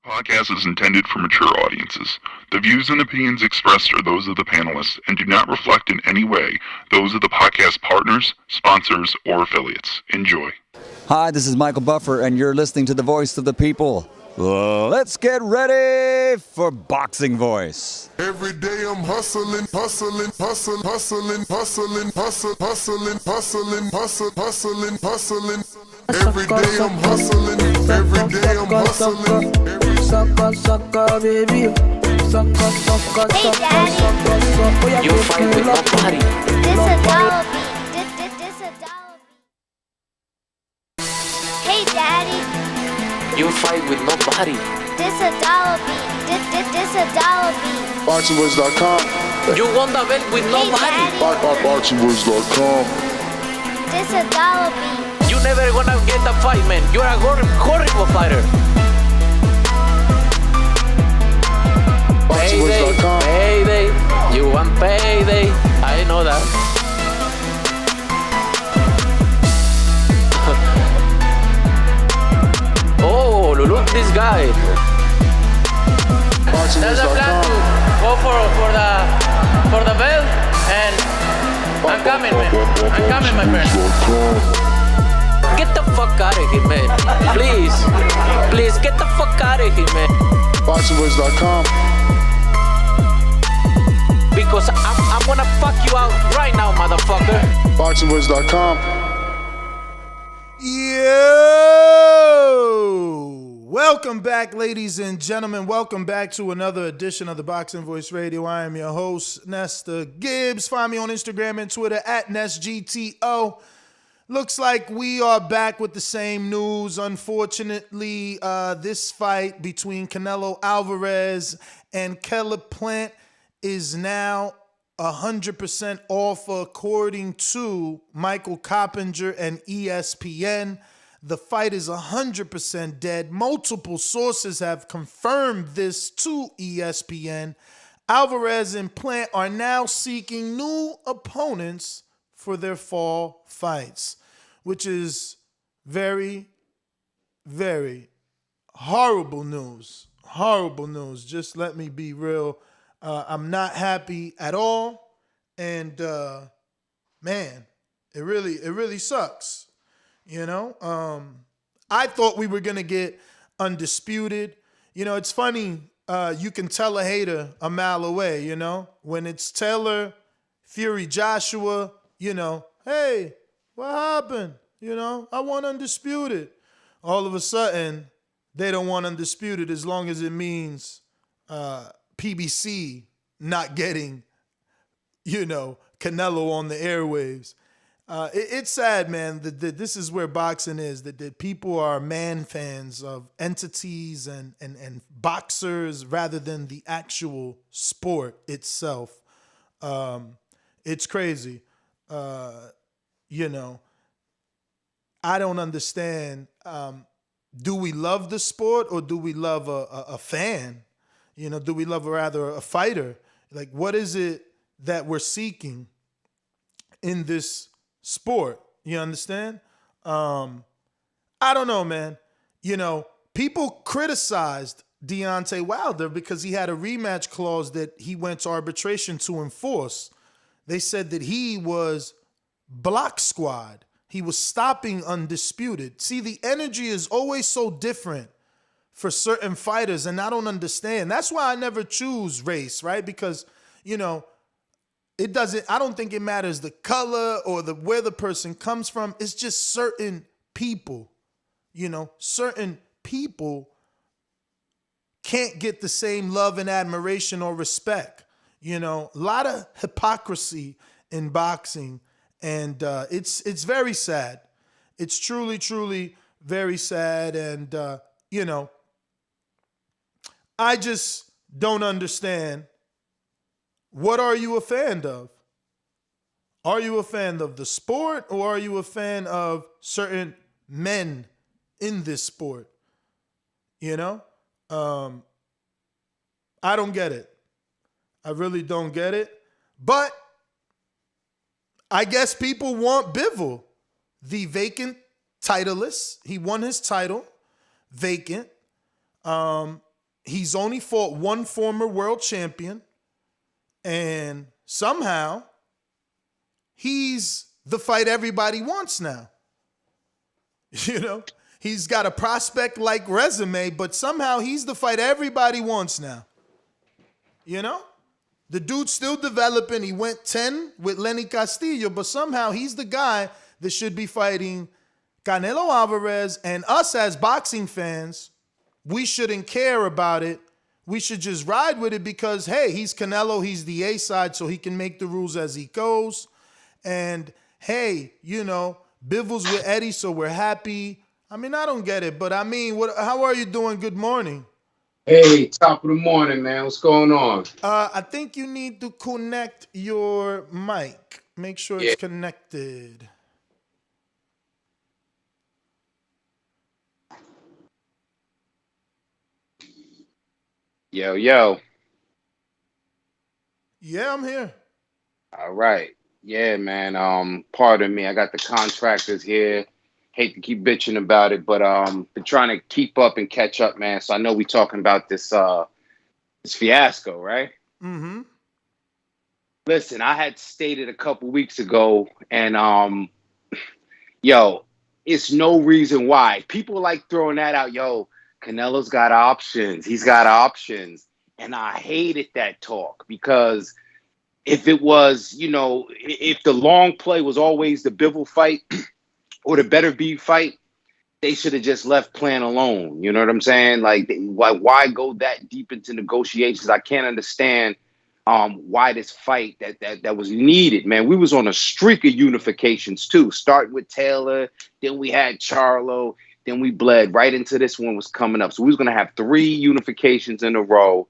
Podcast is intended for mature audiences. The views and opinions expressed are those of the panelists and do not reflect in any way those of the podcast partners, sponsors, or affiliates. Enjoy. Hi, this is Michael Buffer, and you're listening to the voice of the people. Let's get ready for Boxing Voice. Every day I'm hustling, hustling, hustling, hustling, hustling, hustling, hustling, hustling, hustling, hustling. Every day I'm hustling, every day I'm hustling. Sucker, baby. Sucker, Hey, Daddy. You fight with nobody. This a dollar beat. This a dollar beat. Hey, Daddy. You fight with nobody. This a dollar beat. This a dollar beat. BoxingWords.com. You won the bet with Hey, nobody. Daddy. BoxingWords.com. This a dollar beat. You never gonna get the fight, man. You're a horrible fighter. Payday, BoxingWords.com. payday. You want payday. I know that. Oh, look this guy. There's a plan to go for the belt, and I'm coming, man. I'm coming, my friend. Get the fuck out of here, man. Please get the fuck out of here, man. BoxingWords.com. Because I'm gonna fuck you out right now, motherfucker. BoxingWords.com. Yo! Welcome back, ladies and gentlemen. Welcome back to another edition of the Boxing Voice Radio. I am your host, Nesta Gibbs. Find me on Instagram and Twitter at NestGTO. Looks like we are back with the same news. Unfortunately, this fight between Canelo Alvarez and Caleb Plant is now 100% off, according to Michael Coppinger and ESPN. The fight is 100% dead. Multiple sources have confirmed this to ESPN. Alvarez and Plant are now seeking new opponents for their fall fights, which is very, very horrible news. Horrible news. Just let me be real. I'm not happy at all. And man, it really sucks. You know, I thought we were going to get undisputed. You know, it's funny. You can tell a hater a mile away, you know, when it's Taylor, Fury, Joshua, you know, hey, what happened? You know, I want undisputed. All of a sudden, they don't want undisputed as long as it means PBC not getting, you know, Canelo on the airwaves. It's sad, man, that this is where boxing is, that people are man fans of entities and boxers rather than the actual sport itself. It's crazy. You know, I don't understand. Do we love the sport or do we love a fan? You know, do we love rather a fighter? Like, what is it that we're seeking in this sport? You understand? I don't know, man. You know, people criticized Deontay Wilder because he had a rematch clause that he went to arbitration to enforce. They said that he was block squad. He was stopping undisputed. See, the energy is always so different for certain fighters, and I don't understand. That's why I never choose race, right? Because, you know, I don't think it matters the color or where the person comes from. It's just certain people, you know, certain people can't get the same love and admiration or respect. You know, a lot of hypocrisy in boxing, and it's very sad. It's truly, truly very sad, and, you know, I just don't understand. What are you a fan of? Are you a fan of the sport, or are you a fan of certain men in this sport? You know? I don't get it. I really don't get it. But I guess people want Bivol, the vacant titleist. He won his title vacant. he's only fought one former world champion, and somehow he's the fight everybody wants now. You know, he's got a prospect-like resume, but somehow he's the fight everybody wants now. You know? The dude's still developing. He went 10 with Lenny Castillo, but somehow he's the guy that should be fighting Canelo Alvarez, and us as boxing fans, we shouldn't care about it. We should just ride with it because, hey, he's Canelo. He's the A side, so he can make the rules as he goes. And, hey, you know, Bivens with Eddie, so we're happy. I mean, I don't get it, but I mean, how are you doing? Good morning. Hey, top of the morning, man. What's going on? I think you need to connect your mic. Make sure it's connected. Yo, yo. Yeah, I'm here. All right. Yeah, man. Pardon me. I got the contractors here. Hate to keep bitching about it, but been trying to keep up and catch up, man. So I know we talking about this fiasco, right? Mm-hmm. Listen, I had stated a couple weeks ago, and yo, it's no reason why. People like throwing that out, yo, Canelo's got options. He's got options. And I hated that talk because if it was, you know, if the long play was always the Bivol fight or the Better Be fight, they should have just left plan alone. You know what I'm saying? Like, why go that deep into negotiations? I can't understand why this fight that was needed, man. We was on a streak of unifications too, starting with Taylor, then we had Charlo, then we bled right into this one was coming up. So we was going to have 3 unifications in a row.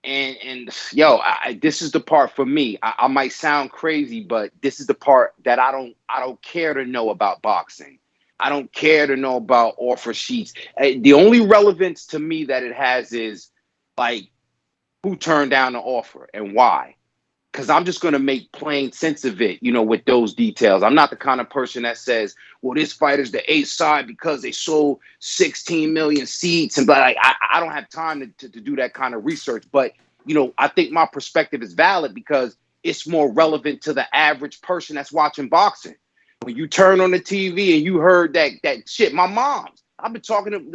And yo, this is the part for me. I might sound crazy, but this is the part that I don't care to know about boxing. I don't care to know about offer sheets. The only relevance to me that it has is like who turned down the offer and why. Because I'm just going to make plain sense of it, you know, with those details. I'm not the kind of person that says, well, this fighter's the A side because they sold 16 million seats. And but like, I don't have time to do that kind of research. But, you know, I think my perspective is valid because it's more relevant to the average person that's watching boxing. When you turn on the TV and you heard that shit, my mom's, I've been talking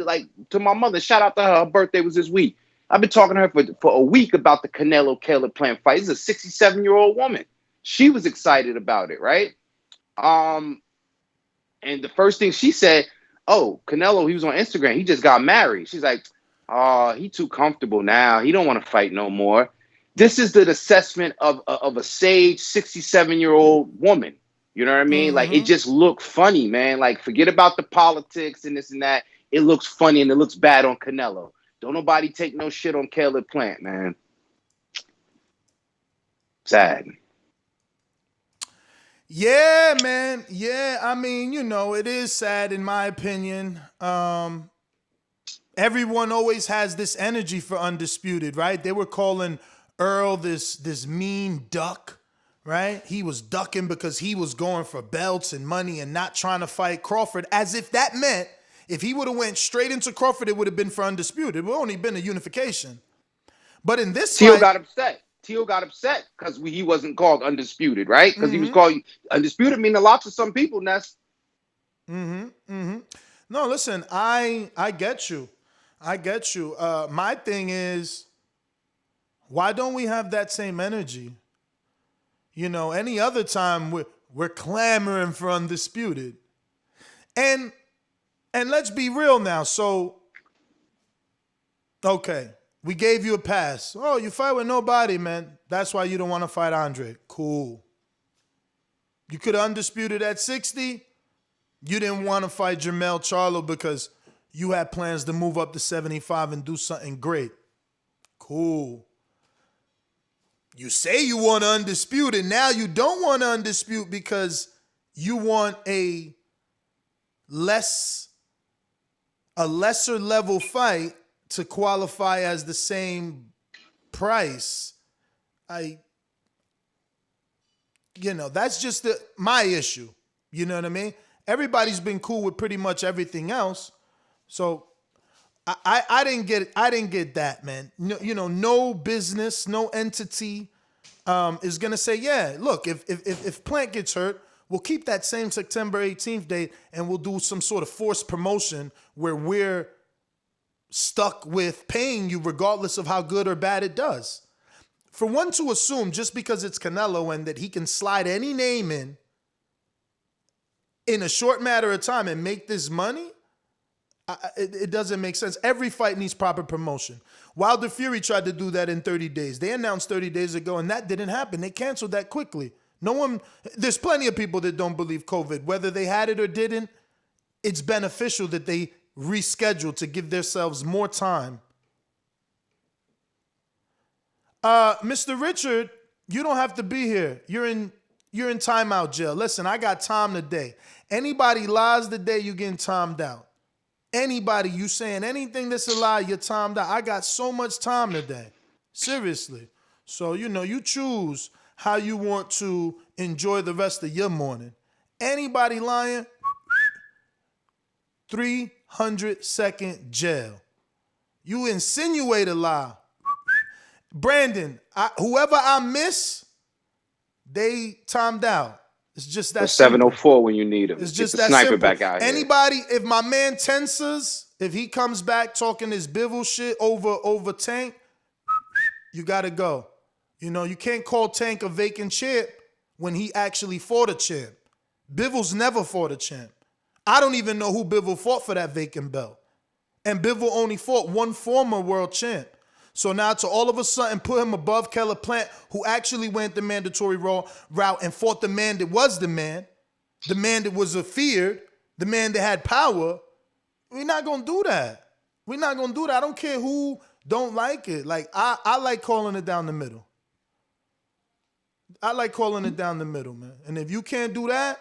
to my mother. Shout out to her. Her birthday was this week. I've been talking to her for a week about the Canelo-Caleb Plant fight. This is a 67-year-old woman. She was excited about it, right? And the first thing she said, oh, Canelo, he was on Instagram. He just got married. She's like, oh, he too comfortable now. He don't want to fight no more. This is the assessment of a sage 67-year-old woman. You know what I mean? Mm-hmm. Like, it just looked funny, man. Like, forget about the politics and this and that. It looks funny and it looks bad on Canelo. Don't nobody take no shit on Caleb Plant, man. Sad. Yeah, man. Yeah, I mean, you know, it is sad in my opinion. Everyone always has this energy for Undisputed, right? They were calling Earl this mean duck, right? He was ducking because he was going for belts and money and not trying to fight Crawford, as if that meant if he would have went straight into Crawford, it would have been for Undisputed. It would only been a unification. But in this Teal fight, got upset. Teal got upset because he wasn't called Undisputed, right? Because he was called Undisputed mean a lot to some people, Ness. No, listen, I get you. I get you. My thing is, why don't we have that same energy? You know, any other time we're clamoring for Undisputed. And let's be real now. So, okay, we gave you a pass. Oh, you fight with nobody, man. That's why you don't want to fight Andre. Cool. You could have Undisputed at 60. You didn't want to fight Jermell Charlo because you had plans to move up to 75 and do something great. Cool. You say you want Undisputed. Now you don't want to Undispute because you want a lesser level fight to qualify as the same price. That's just my issue. You know what I mean? Everybody's been cool with pretty much everything else. So I didn't get that, man. No, no business, no entity is gonna say, yeah, look, if Plant gets hurt, we'll keep that same September 18th date and we'll do some sort of forced promotion where we're stuck with paying you regardless of how good or bad it does. For one to assume just because it's Canelo and that he can slide any name in a short matter of time and make this money, it doesn't make sense. Every fight needs proper promotion. Wilder Fury tried to do that in 30 days. They announced 30 days ago, and that didn't happen. They canceled that quickly. There's plenty of people that don't believe COVID. Whether they had it or didn't, it's beneficial that they reschedule to give themselves more time. Mr. Richard, you don't have to be here. You're in timeout jail. Listen, I got time today. Anybody lies today, you getting timed out. Anybody, you saying anything that's a lie, you're timed out. I got so much time today. Seriously. So, you choose how you want to enjoy the rest of your morning. Anybody lying, 300-second jail. You insinuate a lie. Brandon, whoever I miss, they timed out. It's just that 704 when you need him. It's just Get the that sniper simple. back out here. Anybody, if my man Tensas, if he comes back talking his Bivol shit over Tank, you gotta go. You can't call Tank a vacant champ when he actually fought a champ. Bivol's never fought a champ. I don't even know who Bivol fought for that vacant belt. And Bivol only fought one former world champ. So now to all of a sudden put him above Keller Plant, who actually went the mandatory route and fought the man that was the man that was feared, the man that had power, we're not going to do that. We're not going to do that. I don't care who don't like it. Like, I like calling it down the middle. I like calling it down the middle, man. And if you can't do that,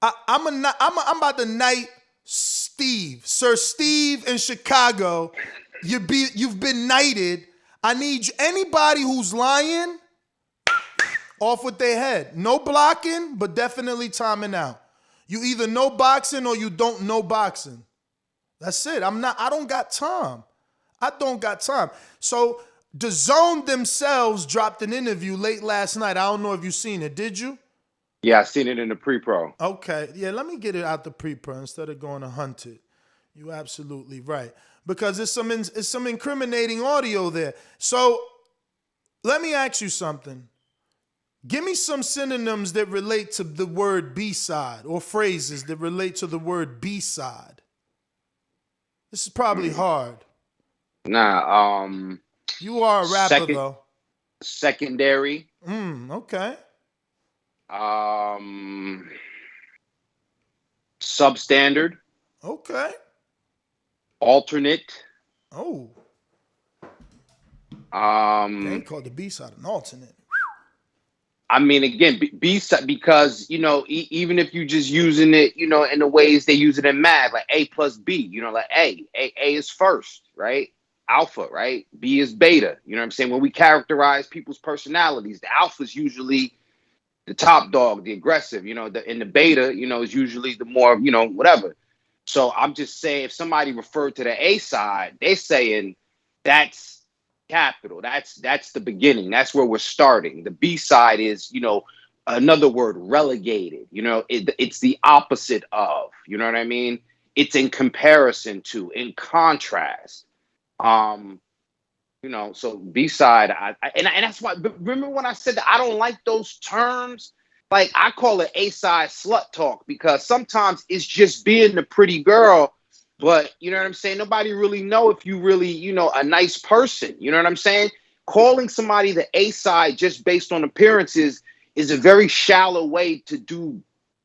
I'm about to knight Sir Steve in Chicago. You've been knighted. I need anybody who's lying off with their head. No blocking, but definitely timing out. You either know boxing or you don't know boxing. That's it. I don't got time. I don't got time. So Dazn themselves dropped an interview late last night. I don't know if you've seen it. Did you? Yeah, I seen it in the pre-pro. Okay. Yeah, let me get it out the pre-pro instead of going to hunt it. You're absolutely right. Because it's some incriminating audio there. So let me ask you something. Give me some synonyms that relate to the word B-side or phrases that relate to the word B-side. This is probably hard. Nah, You are a rapper, though. Secondary. Okay. Substandard. Okay. Alternate. Oh. They called the B-side an alternate. I mean, again, B-side, because, even if you just using it, in the ways they use it in math, like A plus B, like A is first, right? Alpha, right? B is beta. You know what I'm saying? When we characterize people's personalities, the alpha is usually the top dog, the aggressive, and the beta, is usually the more, whatever. So I'm just saying, if somebody referred to the A side, they're saying that's capital. That's the beginning. That's where we're starting. The B side is, another word, relegated. It's the opposite of. You know what I mean? It's in comparison to, in contrast. So B side, and that's why. Remember when I said that I don't like those terms? Like, I call it A-side slut talk, because sometimes it's just being the pretty girl, but you know what I'm saying? Nobody really know if you really, a nice person. You know what I'm saying? Calling somebody the A-side just based on appearances is a very shallow way to do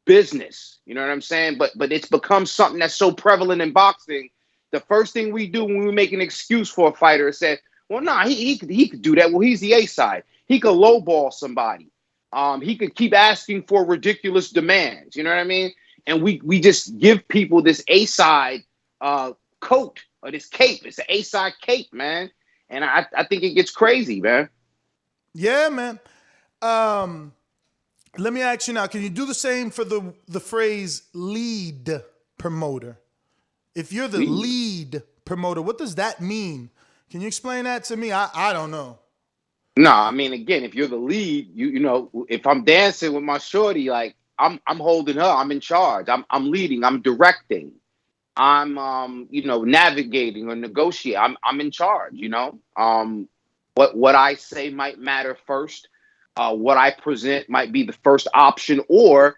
business. You know what I'm saying? But it's become something that's so prevalent in boxing. The first thing we do when we make an excuse for a fighter is say, well, nah, he could do that. Well, he's the A-side. He could lowball somebody. He could keep asking for ridiculous demands. You know what I mean? And we just give people this A-side coat or this cape. It's an A-side cape, man. And I think it gets crazy, man. Yeah, man. Let me ask you now, can you do the same for the phrase lead promoter? If you're the lead promoter, what does that mean? Can you explain that to me? I don't know. No, I mean, again, if you're the lead, you know, if I'm dancing with my shorty, like I'm holding her, I'm in charge. I'm leading, I'm directing. I'm you know, navigating or negotiating. I'm in charge, you know. What I say might matter first. What I present might be the first option, or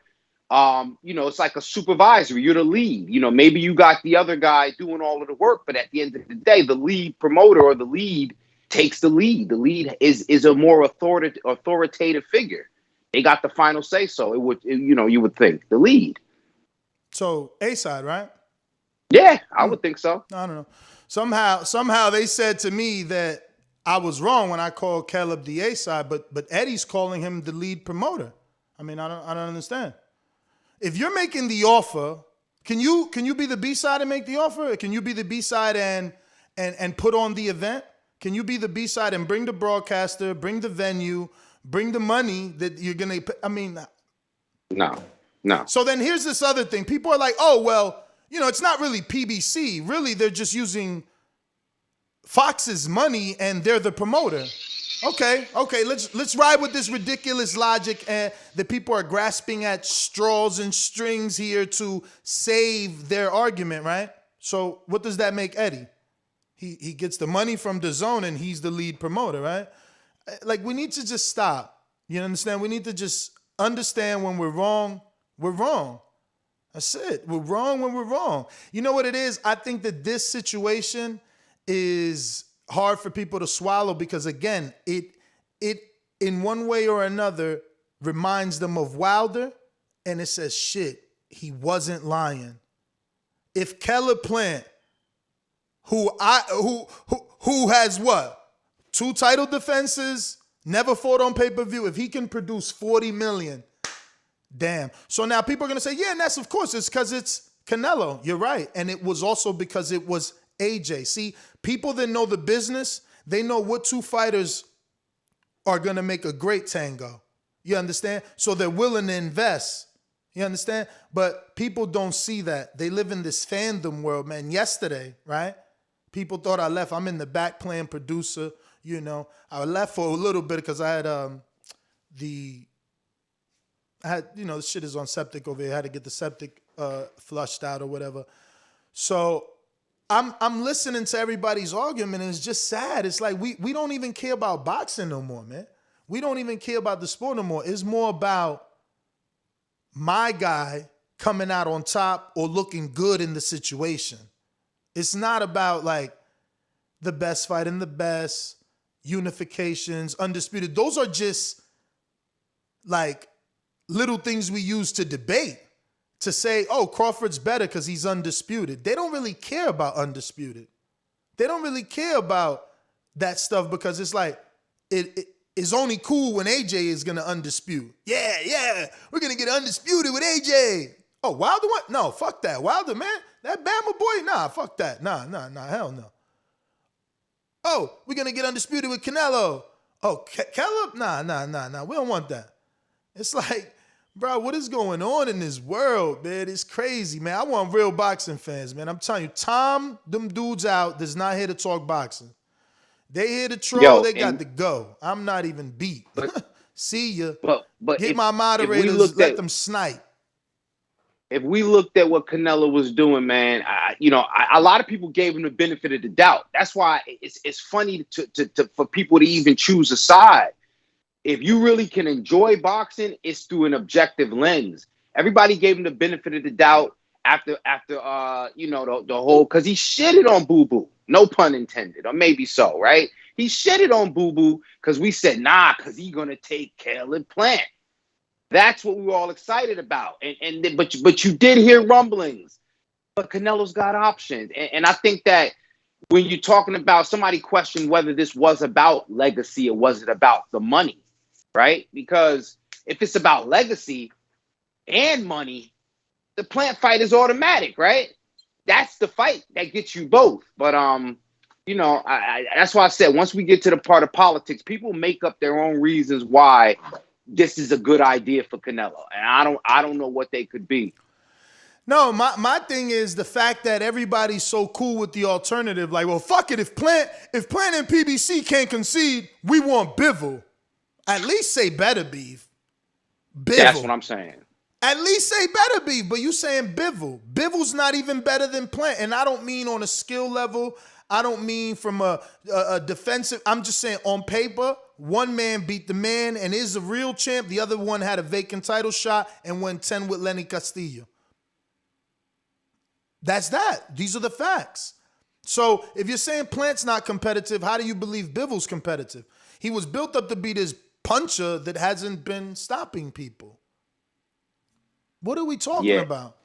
you know, it's like a supervisor. You're the lead. You know, maybe you got the other guy doing all of the work, but at the end of the day, the lead promoter or the lead takes the lead. The lead is a more authoritative figure. They got the final say so. You know, you would think the lead. So A-side, right? Yeah, I would think so. I don't know. Somehow they said to me that I was wrong when I called Caleb the A-side, but Eddie's calling him the lead promoter. I mean, I don't understand. If you're making the offer, can you be the B-side and make the offer? Can you be the B-side and put on the event? Can you be the B-side and bring the broadcaster, bring the venue, bring the money that you're gonna? I mean, no. So then here's this other thing. People are like, oh well, you know, it's not really PBC. Really, they're just using Fox's money and they're the promoter. Okay, let's ride with this ridiculous logic and that people are grasping at straws and strings here to save their argument, right? So what does that make Eddie? He gets the money from Dazn and he's the lead promoter, right? Like, we need to just stop. You understand? We need to just understand when we're wrong, we're wrong. That's it. We're wrong when we're wrong. You know what it is? I think that this situation is hard for people to swallow because, again, it in one way or another reminds them of Wilder, and it says, shit, he wasn't lying. If Caleb Plant, who has what? 2 title defenses, never fought on pay-per-view, if he can produce 40 million, damn. So now people are going to say, yeah, and that's, of course, it's because it's Canelo. You're right. And it was also because it was AJ. See, people that know the business, they know what 2 fighters are going to make a great tango. You understand? So they're willing to invest. You understand? But people don't see that. They live in this fandom world, man. Yesterday, right? People thought I left. I'm in the back playing producer. You know, I left for a little bit because I had you know, the shit is on septic over here. I had to get the septic flushed out or whatever. So I'm listening to everybody's argument, and it's just sad. It's like we don't even care about boxing no more, man. We don't even care about the sport no more. It's more about my guy coming out on top or looking good in the situation. It's not about like the best fight and the best, unifications, undisputed. Those are just like little things we use to debate, to say, oh, Crawford's better because he's undisputed. They don't really care about undisputed. They don't really care about that stuff because it's like, it is only cool when AJ is going to undispute. Yeah, we're going to get undisputed with AJ. Oh, Wilder what? No, fuck that. Wilder, man, that Bama boy, nah, fuck that. Nah, hell no. Oh, we're going to get undisputed with Canelo. Oh, Caleb? Nah, we don't want that. It's like, bro, what is going on in this world, man? It's crazy, man. I want real boxing fans, man. I'm telling you, Tom, them dudes out, is not here to talk boxing. They here to troll, they got to go. I'm not even beat. See ya. But get my moderators, let them snipe. If we looked at what Canelo was doing, man, a lot of people gave him the benefit of the doubt. That's why it's funny for people to even choose a side. If you really can enjoy boxing, it's through an objective lens. Everybody gave him the benefit of the doubt after the whole, because he shitted on Boo Boo. No pun intended, or maybe so, right? He shitted on Boo Boo because we said, nah, because he's going to take Caleb Plant. That's what we were all excited about. But you did hear rumblings. But Canelo's got options. And I think that when you're talking about, somebody questioned whether this was about legacy or was it about the money, right? Because if it's about legacy and money, the Plant fight is automatic, right? That's the fight that gets you both. But that's why I said once we get to the part of politics, people make up their own reasons why this is a good idea for Canelo, and I don't know what they could be. No, my thing is the fact that everybody's so cool with the alternative. Like, well, fuck it. If Plant and PBC can't concede, we want Bivol. At least say better beef. Bivol. That's what I'm saying. At least say better beef, but you saying Bivol. Bivol's not even better than Plant. And I don't mean on a skill level. I don't mean from a defensive. I'm just saying on paper, one man beat the man and is a real champ. The other one had a vacant title shot and went 10 with Lenny Castillo. That's that. These are the facts. So if you're saying Plant's not competitive, how do you believe Bivol's competitive? He was built up to be this puncher that hasn't been stopping people. What are we talking about?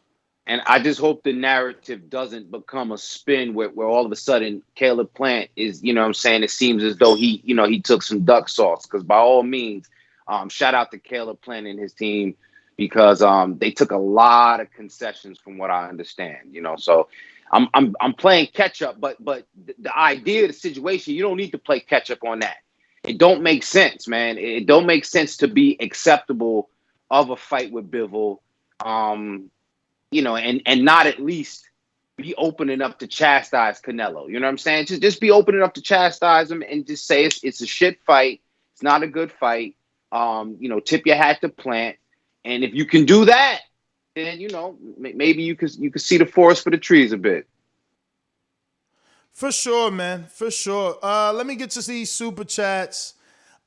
And I just hope the narrative doesn't become a spin where all of a sudden Caleb Plant is, you know what I'm saying, it seems as though he took some duck sauce. Because by all means, shout out to Caleb Plant and his team, because they took a lot of concessions from what I understand, you know. So I'm playing catch up, but the idea of the situation, you don't need to play catch up on that. It don't make sense, man. It don't make sense to be acceptable of a fight with Bivol, you know, and not at least be open enough to chastise Canelo. You know what I'm saying? Just be open enough to chastise him and just say it's a shit fight. It's not a good fight. You know, tip your hat to Plant. And if you can do that, then, you know, maybe you could see the forest for the trees a bit. For sure, man. For sure. Let me get to these super chats.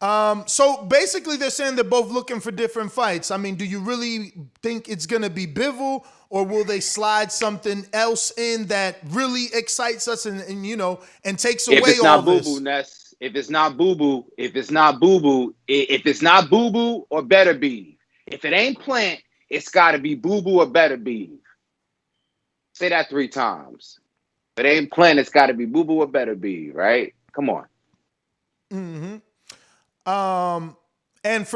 So basically they're saying they're both looking for different fights. I mean, do you really think it's going to be Bivol, or will they slide something else in that really excites us and you know, and takes away all this? If it's not boo-boo, Ness. If it's not boo-boo or better be. If it ain't Plant, it's got to be boo-boo or better be. Say that 3 times. If it ain't Plant, it's got to be boo-boo or better be, right? Come on. Mm-hmm. And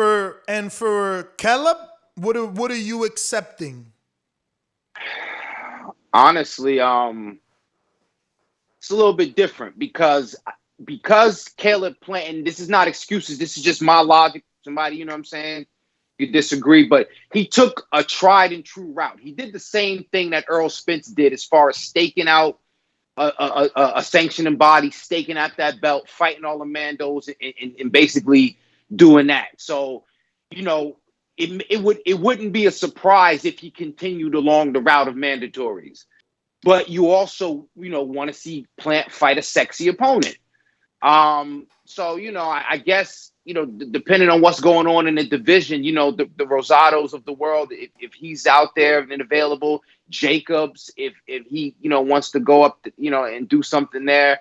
for Caleb, what are you accepting? Honestly, it's a little bit different because Caleb Plant, and this is not excuses, this is just my logic. Somebody, you know what I'm saying, you disagree, but he took a tried and true route. He did the same thing that Earl Spence did as far as staking out a sanctioning body, staking out that belt, fighting all the Mandos, and basically doing that. So, you know, it wouldn't be a surprise if he continued along the route of mandatories. But you also, you know, want to see Plant fight a sexy opponent. So, you know, I guess, you know, depending on what's going on in the division, you know, the Rosados of the world, if he's out there and available, Jacobs, if he, you know, wants to go up, you know, and do something there.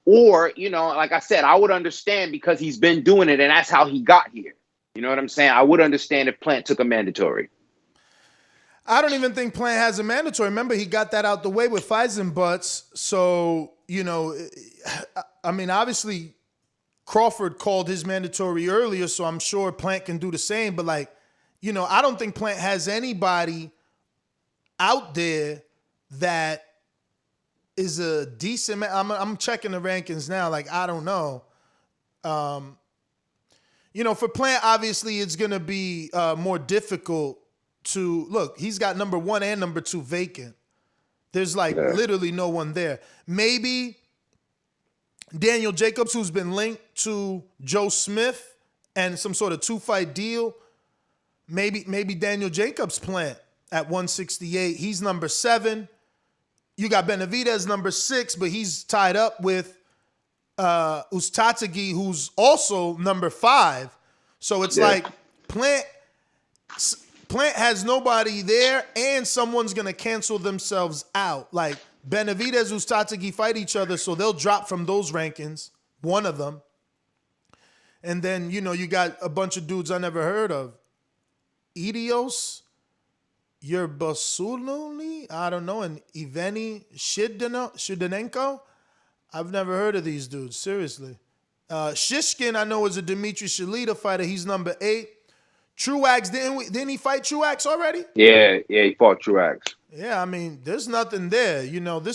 Or, you know, like I said, I would understand because he's been doing it and that's how he got here. You know what I'm saying? I would understand if Plant took a mandatory. I don't even think Plant has a mandatory. Remember, he got that out the way with Feisenbutts. So, you know, I mean, obviously, Crawford called his mandatory earlier, so I'm sure Plant can do the same. But, like, you know, I don't think Plant has anybody out there that is a decent man. I'm checking the rankings now. Like, I don't know. You know, for Plant, obviously, it's going to be more difficult to look. He's got number 1 and number 2 vacant. There's like literally no one there. Maybe Daniel Jacobs, who's been linked to Joe Smith and some sort of 2-fight deal. Maybe Daniel Jacobs Plant at 168. He's number 7. You got Benavidez number 6, but he's tied up with Uzcategui, who's also number 5. So it's like Plant has nobody there, and someone's going to cancel themselves out. Like Benavidez, Uzcategui fight each other, so they'll drop from those rankings, one of them. And then, you know, you got a bunch of dudes I never heard of. Idios, Yerbasuluni, I don't know, and Evgeny Shidanenko. I've never heard of these dudes, seriously. Shishkin, I know, is a Dmitry Shalita fighter. He's number 8. Truax, didn't he fight Truax already? Yeah, he fought Truax. Yeah, I mean, there's nothing there. You know, there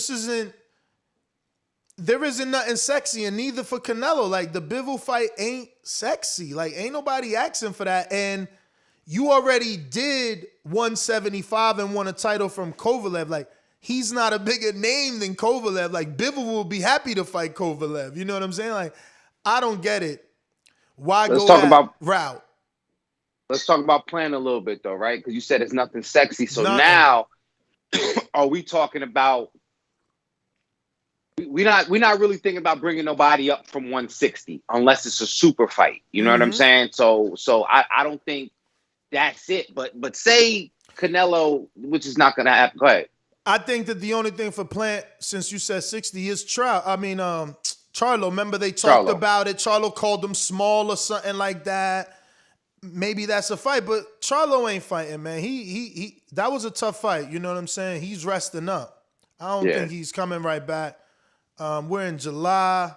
isn't nothing sexy, and neither for Canelo. Like, the Bivol fight ain't sexy. Like, ain't nobody asking for that. And you already did 175 and won a title from Kovalev. Like, he's not a bigger name than Kovalev. Like, Bivol will be happy to fight Kovalev. You know what I'm saying? Like, I don't get it. Why Let's go talk that about route? Let's talk about Plant a little bit though, right? Because you said it's nothing sexy. So Nothing. now, are we talking about? We're not really thinking about bringing nobody up from 160 unless it's a super fight. You know what I'm saying? So I don't think that's it. But say Canelo, which is not going to happen. Go ahead. I think that the only thing for Plant, since you said 60, is Charlo. Remember they talked about it. Charlo called him small or something like that. Maybe that's a fight, but Charlo ain't fighting, man. He that was a tough fight. You know what I'm saying? He's resting up. I don't think he's coming right back. We're in July,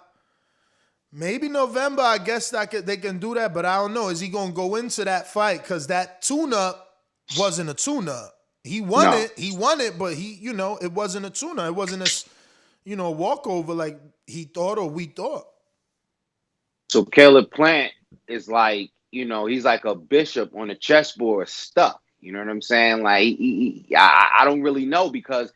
maybe November. I guess they can do that, but I don't know. Is he gonna go into that fight? Because that tune-up wasn't a tune-up. He won it, but it wasn't a tune-up. It wasn't a walkover like he thought or we thought. So Caleb Plant is like, he's like a bishop on a chessboard stuck. You know what I'm saying? Like, I don't really know because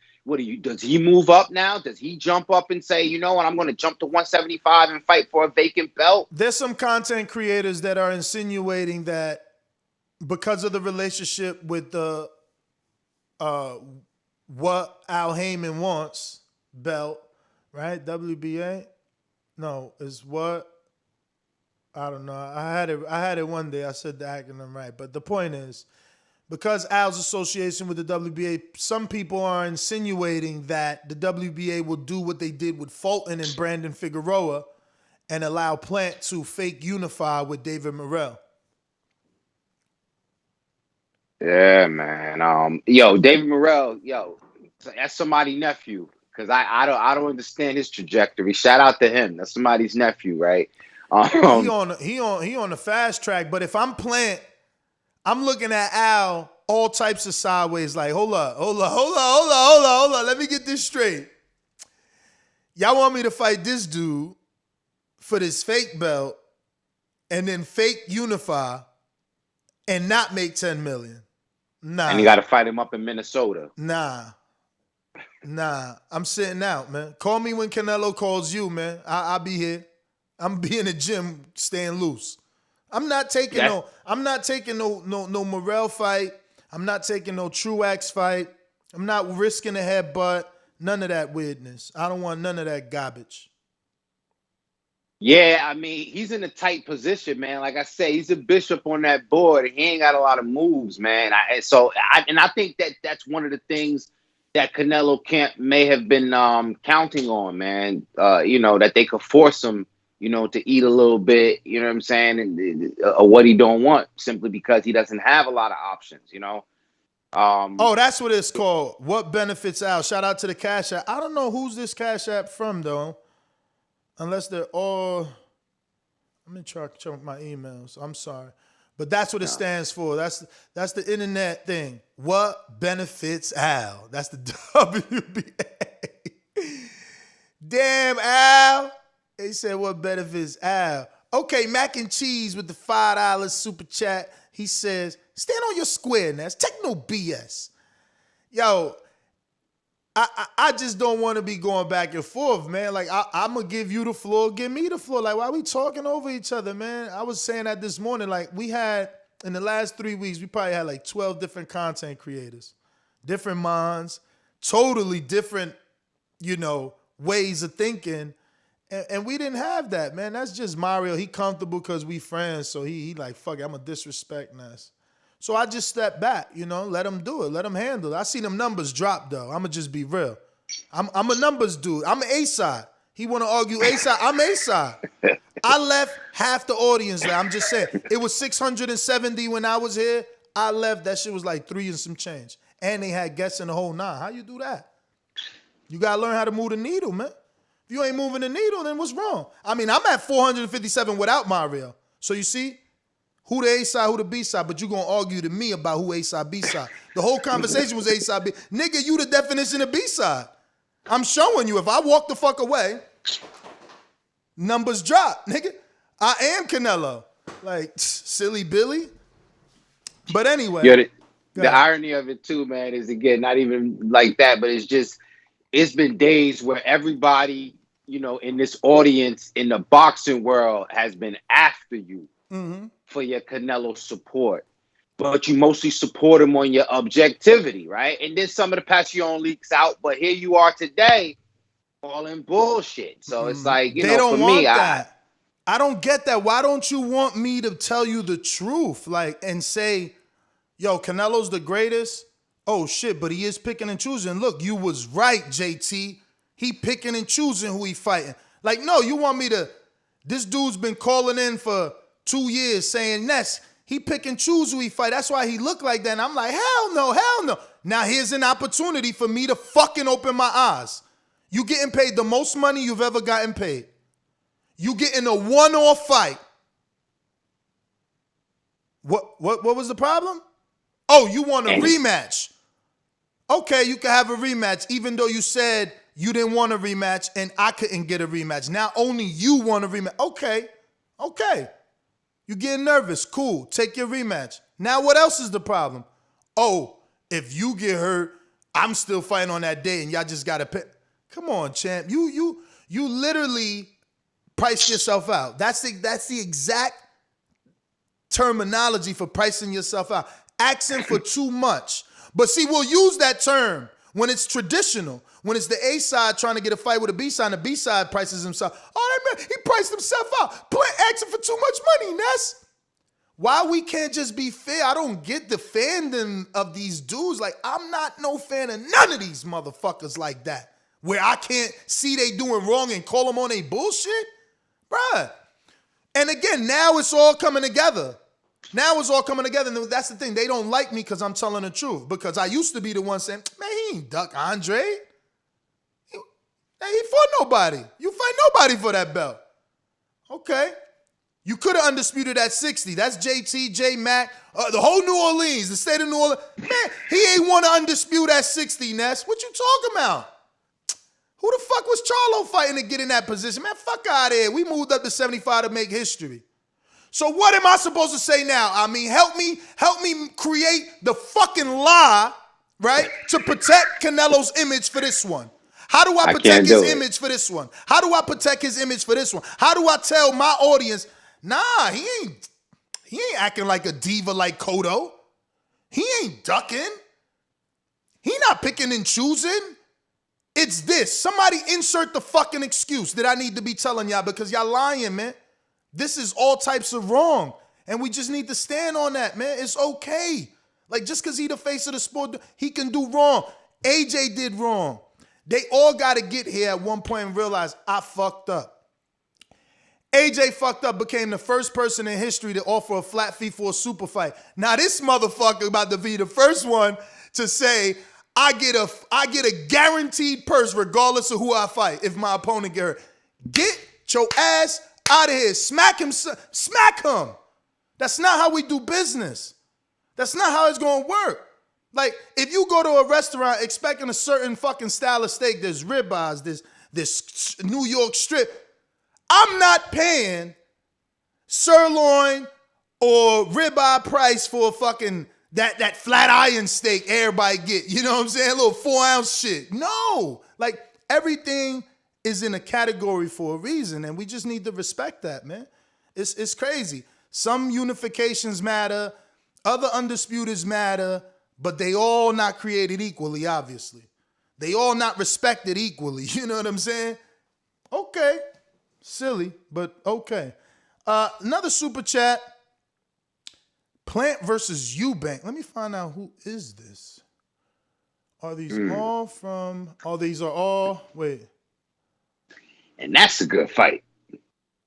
does he move up now? Does he jump up and say, you know what, I'm going to jump to 175 and fight for a vacant belt? There's some content creators that are insinuating that because of the relationship with the what Al Heyman wants belt, right? WBA? No, is what? I don't know. I had it one day. I said the acronym right. But the point is, because Al's association with the WBA, some people are insinuating that the WBA will do what they did with Fulton and Brandon Figueroa and allow Plant to fake unify with David Morrell. Yeah, man. David Morrell, that's somebody's nephew. Because I don't understand his trajectory. Shout out to him. That's somebody's nephew, right? He on the fast track, but if I'm Plant, I'm looking at Al all types of sideways. Like, hold up. Let me get this straight. Y'all want me to fight this dude for this fake belt, and then fake unify, and not make $10 million? Nah. And you got to fight him up in Minnesota. Nah. I'm sitting out, man. Call me when Canelo calls you, man. I'll be here. I'm be in the gym staying loose. I'm not taking no Morrell fight. I'm not taking no Truax fight. I'm not risking a headbutt. None of that weirdness. I don't want none of that garbage. Yeah, I mean, he's in a tight position, man. Like I say, he's a bishop on that board. He ain't got a lot of moves, man. I think that's one of the things that Canelo may have been counting on, man. That they could force him, to eat a little bit, you know what I'm saying, and what he don't want, simply because he doesn't have a lot of options, that's what it's called. What benefits Al? Shout out to the Cash App. I don't know who's this Cash App from, though, unless they're all. Let me try to check my emails. I'm sorry. But that's what it stands for. That's the internet thing. What benefits Al? That's the WBA. Damn, Al. They said, what benefits Al? Okay, Mac and Cheese with the $5 super chat. He says, stand on your square, Ness. Take no BS. Yo, I just don't want to be going back and forth, man. Like, I'm going to give you the floor. Give me the floor. Like, why are we talking over each other, man? I was saying that this morning. Like, we had, in the last 3 weeks, we probably had like 12 different content creators. Different minds. Totally different, ways of thinking. And we didn't have that, man. That's just Mario. He comfortable because we friends. So he like, fuck it, I'm going to disrespect Ness. So I just stepped back, let him do it. Let him handle it. I seen them numbers drop, though. I'm going to just be real. I'm a numbers dude. I'm A-side. He want to argue A-side. I'm A-side. I left half the audience there. I'm just saying. It was 670 when I was here. I left. That shit was like 3 and some change. And they had guests in the whole 9. How you do that? You got to learn how to move the needle, man. If you ain't moving the needle, then what's wrong? I mean, I'm at 457 without Mario. So you see, who the A-side, who the B-side, but you going to argue to me about who A-side, B-side. The whole conversation was A-side, B. Nigga, you the definition of B-side. I'm showing you. If I walk the fuck away, numbers drop, nigga. I am Canelo. Like, silly Billy. But anyway. Yeah, the irony of it too, man, is again not even like that, but it's been days where everybody, in this audience in the boxing world has been after you for your Canelo support. But you mostly support him on your objectivity, right? And then some of the Passion leaks out, but here you are today calling bullshit. So it's like, they don't for want me, that. I don't get that. Why don't you want me to tell you the truth? And say, yo, Canelo's the greatest. Oh shit, but he is picking and choosing. Look, you was right, JT. He picking and choosing who he fighting. No, you want me to, this dude's been calling in for 2 years saying, Ness, he pick and choose who he fight. That's why he look like that. And I'm like, hell no. Now here's an opportunity for me to fucking open my eyes. You getting paid the most money you've ever gotten paid. You getting a one-off fight. What was the problem? Oh, you want a rematch. Okay, you can have a rematch, even though you said you didn't want a rematch and I couldn't get a rematch. Now only you want a rematch. Okay. You getting nervous. Cool. Take your rematch. Now what else is the problem? Oh, if you get hurt, I'm still fighting on that day and y'all just got to pay. Come on, champ. You literally price yourself out. That's the exact terminology for pricing yourself out. Asking for too much. But see, we'll use that term when it's traditional. When it's the A side trying to get a fight with a B side, and the B side prices himself. Oh, that man, he priced himself out. Asking for too much money, Ness. Why we can't just be fair? I don't get the fandom of these dudes. I'm not no fan of none of these motherfuckers like that. Where I can't see they doing wrong and call them on they bullshit. Bruh. And again, now it's all coming together. And that's the thing. They don't like me because I'm telling the truth. Because I used to be the one saying, man, he ain't duck Andre. He fought nobody. You fight nobody for that belt. Okay. You could have undisputed at 60. That's JT, J Mac, the whole New Orleans, the state of New Orleans. Man, he ain't want to undisputed at 60, Ness. What you talking about? Who the fuck was Charlo fighting to get in that position? Man, fuck out of here. We moved up to 75 to make history. So what am I supposed to say now? I mean, help me create the fucking lie, right, to protect Canelo's image for this one. How do I protect his image for this one? How do I protect his image for this one? How do I tell my audience, nah, he ain't acting like a diva like Cotto. He ain't ducking. He not picking and choosing. It's this. Somebody insert the fucking excuse that I need to be telling y'all because y'all lying, man. This is all types of wrong. And we just need to stand on that, man. It's okay. Just because he the face of the sport, he can do wrong. AJ did wrong. They all got to get here at one point and realize I fucked up. AJ fucked up, became the first person in history to offer a flat fee for a super fight. Now this motherfucker about to be the first one to say, I get a guaranteed purse regardless of who I fight if my opponent get hurt. Get your ass out of here. Smack him. That's not how we do business. That's not how it's going to work. If you go to a restaurant expecting a certain fucking style of steak, there's ribeyes, this New York strip. I'm not paying sirloin or ribeye price for a fucking that flat iron steak everybody get. You know what I'm saying? A little 4-ounce shit. No. Everything is in a category for a reason, and we just need to respect that, man. It's crazy. Some unifications matter, other undisputeds matter, but they all not created equally, obviously. They all not respected equally. You know what I'm saying? Okay. Silly, but okay. Another super chat. Plant versus Eubank. Let me find out who is this. Are these all from... Oh, these are all... Wait. And that's a good fight.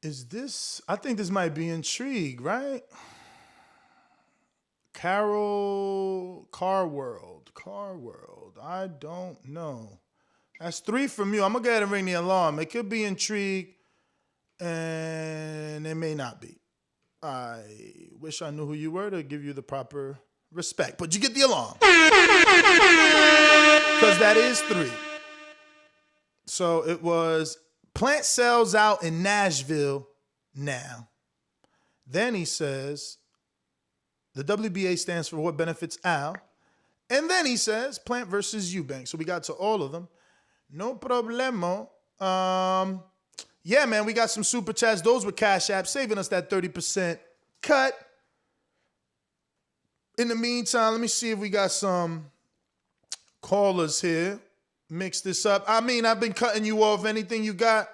Is this... I think this might be Intrigue, right? Car World. I don't know. That's 3 from you. I'm going to go ahead and ring the alarm. It could be Intrigue, and it may not be. I wish I knew who you were to give you the proper respect, but you get the alarm. Because that is 3. So it was Plant sells out in Nashville now. Then he says The WBA stands for what benefits Al. And then he says Plant versus Eubank. So we got to all of them. No problemo. Yeah, man, we got some super chats. Those were Cash App, saving us that 30% cut. In the meantime, let me see if we got some callers here. Mix this up. I mean, I've been cutting you off. Anything you got?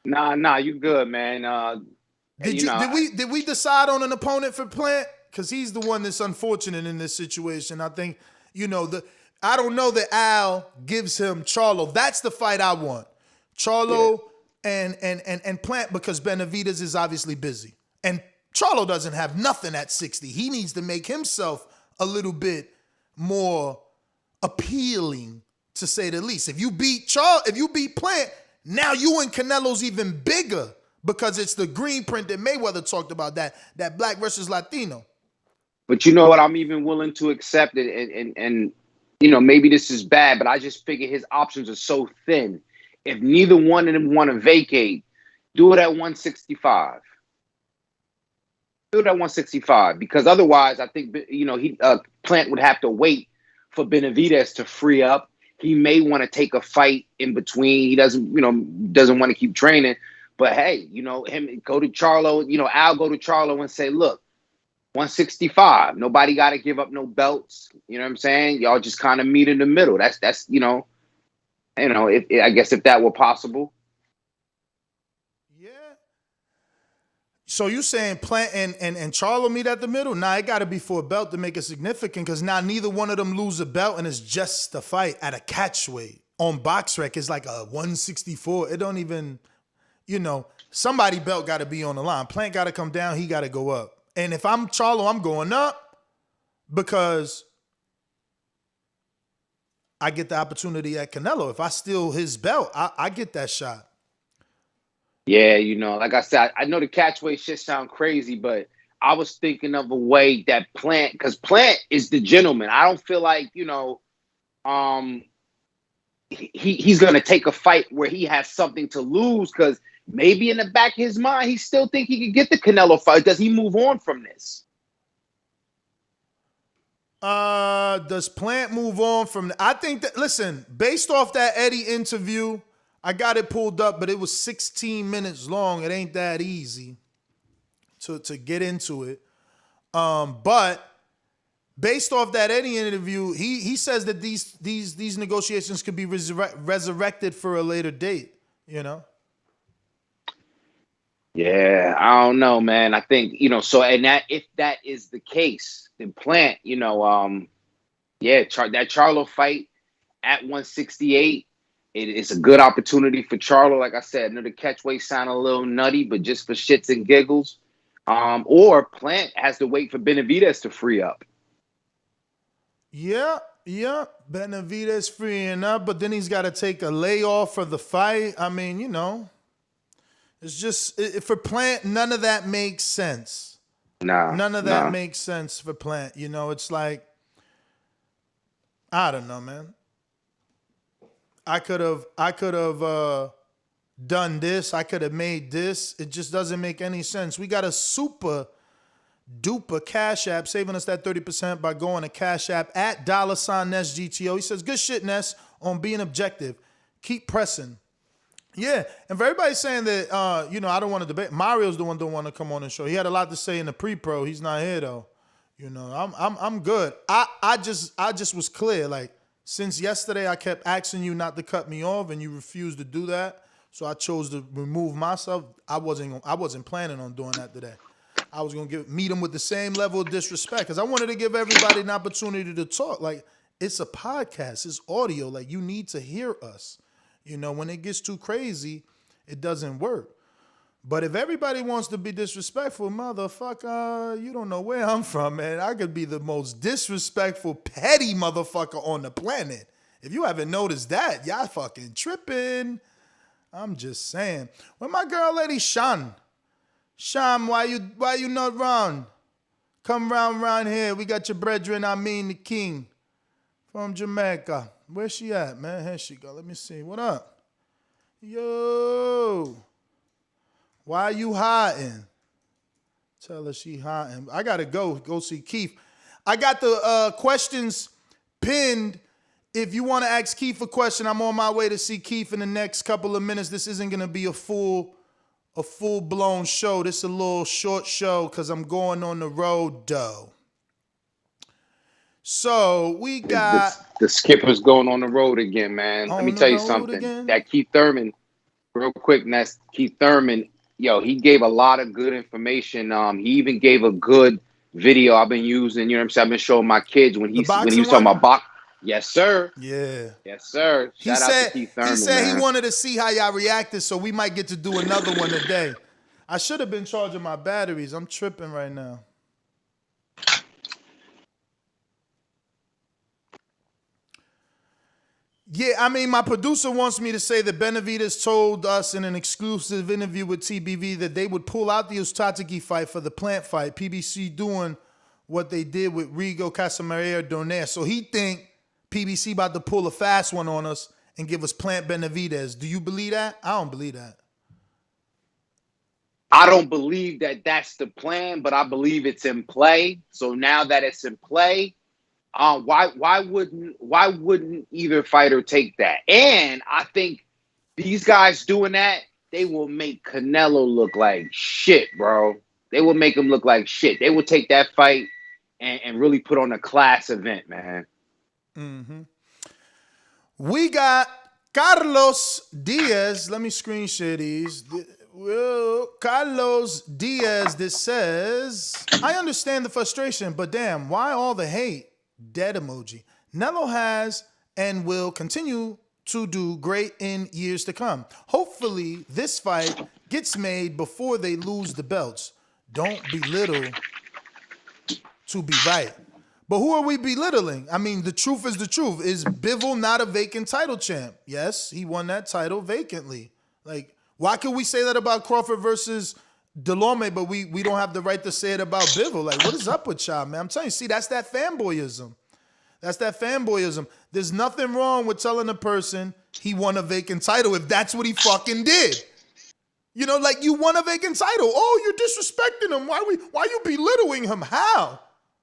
Nah, you good, man. Did we decide on an opponent for Plant? Because he's the one that's unfortunate in this situation. I think, I don't know that Al gives him Charlo. That's the fight I want. Charlo and Plant, because Benavidez is obviously busy. And Charlo doesn't have nothing at 60. He needs to make himself a little bit more appealing, to say the least. If you beat Plant, now you and Canelo's even bigger, because it's the green print that Mayweather talked about, that black versus Latino. But you know what? I'm even willing to accept it. And maybe this is bad, but I just figure his options are so thin. If neither one of them want to vacate, do it at 165. Do it at 165, because otherwise I think, Plant would have to wait for Benavidez to free up. He may want to take a fight in between. He doesn't want to keep training. But hey, him go to Charlo, Al go to Charlo and say, look, 165. Nobody got to give up no belts. You know what I'm saying? Y'all just kind of meet in the middle. That's I guess if that were possible. Yeah. So you saying Plant and Charlo meet at the middle? Nah, it got to be for a belt to make it significant, because now neither one of them lose a belt, and it's just a fight at a catch weight. On BoxRec, it's like a 164. It don't even, somebody belt got to be on the line. Plant got to come down. He got to go up. And if I'm Charlo, I'm going up, because I get the opportunity at Canelo. If I steal his belt, I get that shot. Yeah, like I said, I know the catchweight shit sound crazy, but I was thinking of a way that Plant, because Plant is the gentleman. I don't feel like, he's going to take a fight where he has something to lose, because maybe in the back of his mind, he still think he could get the Canelo fight. Does he move on from this? Does Plant move on from? I think that, listen, based off that Eddie interview, I got it pulled up, but it was 16 minutes long. It ain't that easy to get into it. But based off that Eddie interview, he says that these negotiations could be resurrected for a later date. Yeah, I don't know, man. I think, if that is the case, then Plant, that Charlo fight at 168, it's a good opportunity for Charlo. Like I said, the catchweight sound a little nutty, but just for shits and giggles. Or Plant has to wait for Benavidez to free up. Yeah. Benavidez freeing up, but then he's got to take a layoff for the fight. I mean, it's just, for Plant, none of that makes sense. None of that makes sense for Plant. It's like, I don't know, man. I could have done this. I could have made this. It just doesn't make any sense. We got a super duper Cash App saving us that 30% by going to Cash App at $NessGTO. He says, good shit, Ness, on being objective. Keep pressing. Yeah, and for everybody saying that, I don't want to debate. Mario's the one that don't want to come on the show. He had a lot to say in the pre-pro. He's not here though. I'm good. I just was clear. Like, since yesterday, I kept asking you not to cut me off, and you refused to do that. So I chose to remove myself. I wasn't planning on doing that today. I was gonna meet him with the same level of disrespect, because I wanted to give everybody an opportunity to talk. Like, it's a podcast, it's audio. Like, you need to hear us. When it gets too crazy, it doesn't work. But if everybody wants to be disrespectful, motherfucker, you don't know where I'm from, man. I could be the most disrespectful, petty motherfucker on the planet. If you haven't noticed that, y'all fucking tripping. I'm just saying. Where my girl lady Sean? Sean, why you not round? Come round here. We got your brethren, the king from Jamaica. Where's she at, man? Here she go. Let me see. What up? Yo. Why you hiding? Tell her she hot. And I gotta go see Keith. I got the questions pinned. If you want to ask Keith a question, I'm on my way to see Keith in the next couple of minutes. This isn't gonna be a full-blown show. This is a little short show because I'm going on the road, though. So we got the skipper's going on the road again, man. Let me tell you something. Again? That Keith Thurman, real quick, that's Keith Thurman. Yo, he gave a lot of good information. He even gave a good video I've been using. You know what I'm saying? I've been showing my kids when he was talking about box. Yes, sir. Yeah. Yes, sir. Shout out to Keith Thurman. He said man. He wanted to see how y'all reacted, so we might get to do another one today. I should have been charging my batteries. I'm tripping right now. Yeah, I mean, my producer wants me to say that Benavidez told us in an exclusive interview with TBV that they would pull out the Uzcategui fight for the Plant fight. PBC doing what they did with Rigo Casamarea Donaire. So he think PBC about to pull a fast one on us and give us Plant Benavidez. Do you believe that? I don't believe that. I don't believe that that's the plan, but I believe it's in play. So now that it's in play, why wouldn't either fighter take that? And I think these guys doing that, they will make Canelo look like shit, bro. They will make him look like shit. They will take that fight and really put on a class event, man. Mm-hmm. We got Carlos Diaz. Let me screen share these. Well, Carlos Diaz, this says, I understand the frustration, but damn, why all the hate? Dead emoji. Nello has and will continue to do great in years to come. Hopefully, this fight gets made before they lose the belts. Don't belittle to be right. But who are we belittling? I mean, the truth is the truth. Is Bivol not a vacant title champ? Yes, he won that title vacantly. Like, why can we say that about Crawford versus Delorme, but we don't have the right to say it about Bivol? Like, what is up with y'all, man? I'm telling you, see, that's that fanboyism. That's that fanboyism. There's nothing wrong with telling a person he won a vacant title if that's what he fucking did. You know, like, you won a vacant title. Oh, you're disrespecting him. Why you belittling him? How?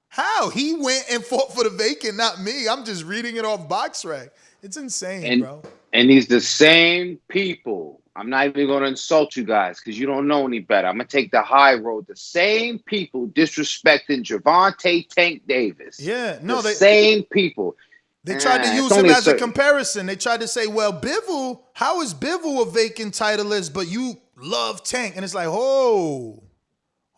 How? He went and fought for the vacant, not me. I'm just reading it off BoxRec. It's insane, bro. And these the same people. I'm not even going to insult you guys because you don't know any better. I'm going to take the high road. The same people disrespecting Gervonta Tank Davis. Yeah, no, the same people. They tried to use him as a comparison. They tried to say, well, Bivol, how is Bivol a vacant titleist, but you love Tank? And it's like, oh,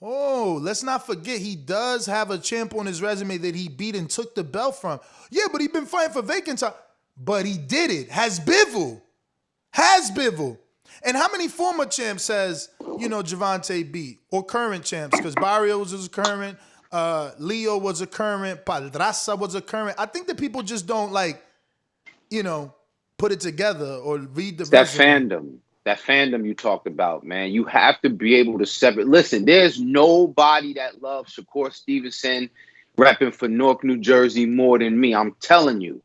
let's not forget he does have a champ on his resume that he beat and took the belt from. Yeah, but he's been fighting for vacant title. But he did it. Has Bivol. And how many former champs has, Gervonta beat? Or current champs? Because Barrios was a current, Leo was a current, Padraza was a current. I think that people just don't put it together or read the resume. That fandom you talked about, man. You have to be able to separate. Listen, there's nobody that loves Shakur Stevenson repping for Newark, New Jersey more than me. I'm telling you.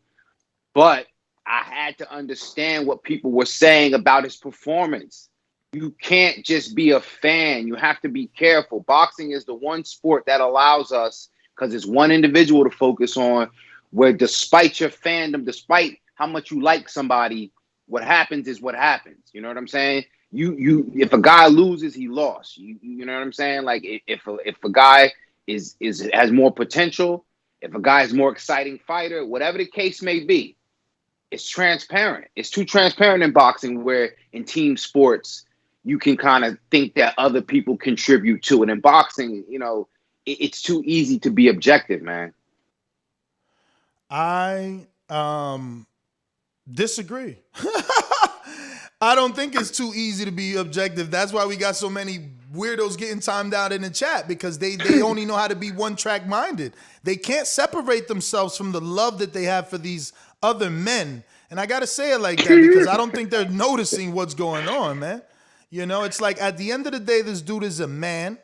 But I had to understand what people were saying about his performance. You can't just be a fan. You have to be careful. Boxing is the one sport that allows us, because it's one individual to focus on, where despite your fandom, despite how much you like somebody, what happens is what happens. You know what I'm saying? If a guy loses, he lost. You know what I'm saying? Like, if a guy has more potential, if a guy is more exciting fighter, whatever the case may be, it's transparent. It's too transparent in boxing, where in team sports, you can kind of think that other people contribute to it. In boxing, it's too easy to be objective, man. I disagree. I don't think it's too easy to be objective. That's why we got so many weirdos getting timed out in the chat, because they only know how to be one-track minded. They can't separate themselves from the love that they have for these other men. And I got to say it like that because I don't think they're noticing what's going on, man. It's like, at the end of the day, this dude is a man.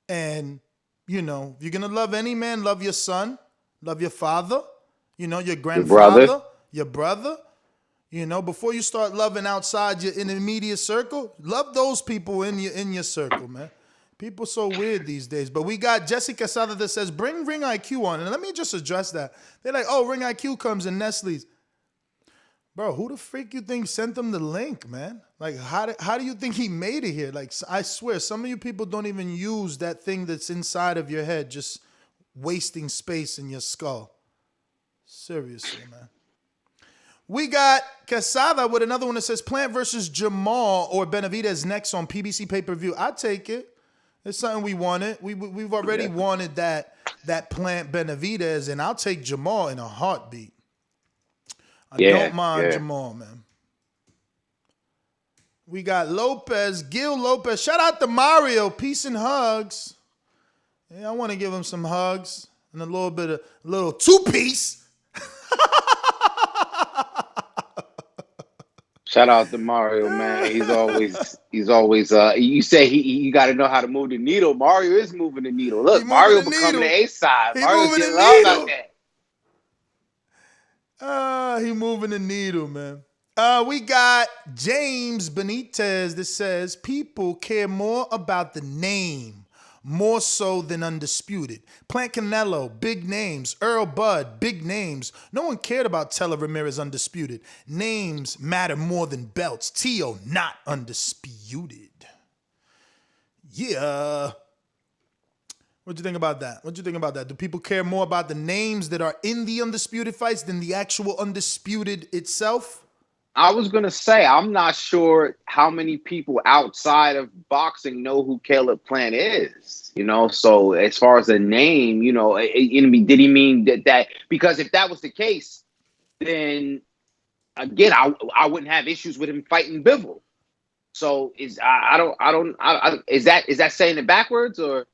And, if you're going to love any man, love your son, love your father, your grandfather, your brother. Before you start loving outside your intermediate circle, love those people in your circle, man. People so weird these days. But we got Jesse Casada that says, bring Ring IQ on. And let me just address that. They're like, oh, Ring IQ comes in Nestle's. Bro, who the freak you think sent them the link, man? Like, how do you think he made it here? Like, I swear, some of you people don't even use that thing that's inside of your head, just wasting space in your skull. Seriously, man. We got Casada with another one that says Plant versus Jamal or Benavidez next on PBC pay-per-view. I take it. It's something we wanted. We've already wanted that Plant Benavidez, and I'll take Jamal in a heartbeat. I don't mind Jamal, man. We got Gil Lopez. Shout out to Mario. Peace and hugs. Yeah, I want to give him some hugs and a little two-piece. Shout out to Mario, man. He's always you say you got to know how to move the needle. Mario is moving the needle. Look, Mario becoming the A side. Mario's getting love out there. He moving the needle, man. We got James Benitez that says people care more about the name more so than undisputed. Plant Canelo, big names. Earl Bud, big names. No one cared about Teller Ramirez undisputed. Names matter more than belts. Tio, not undisputed. Yeah. What'd you think about that? Do people care more about the names that are in the undisputed fights than the actual undisputed itself? I was going to say, I'm not sure how many people outside of boxing know who Caleb Plant is, So as far as a name, did he mean that? Because if that was the case, then again, I wouldn't have issues with him fighting Bivol. So is that saying it backwards, or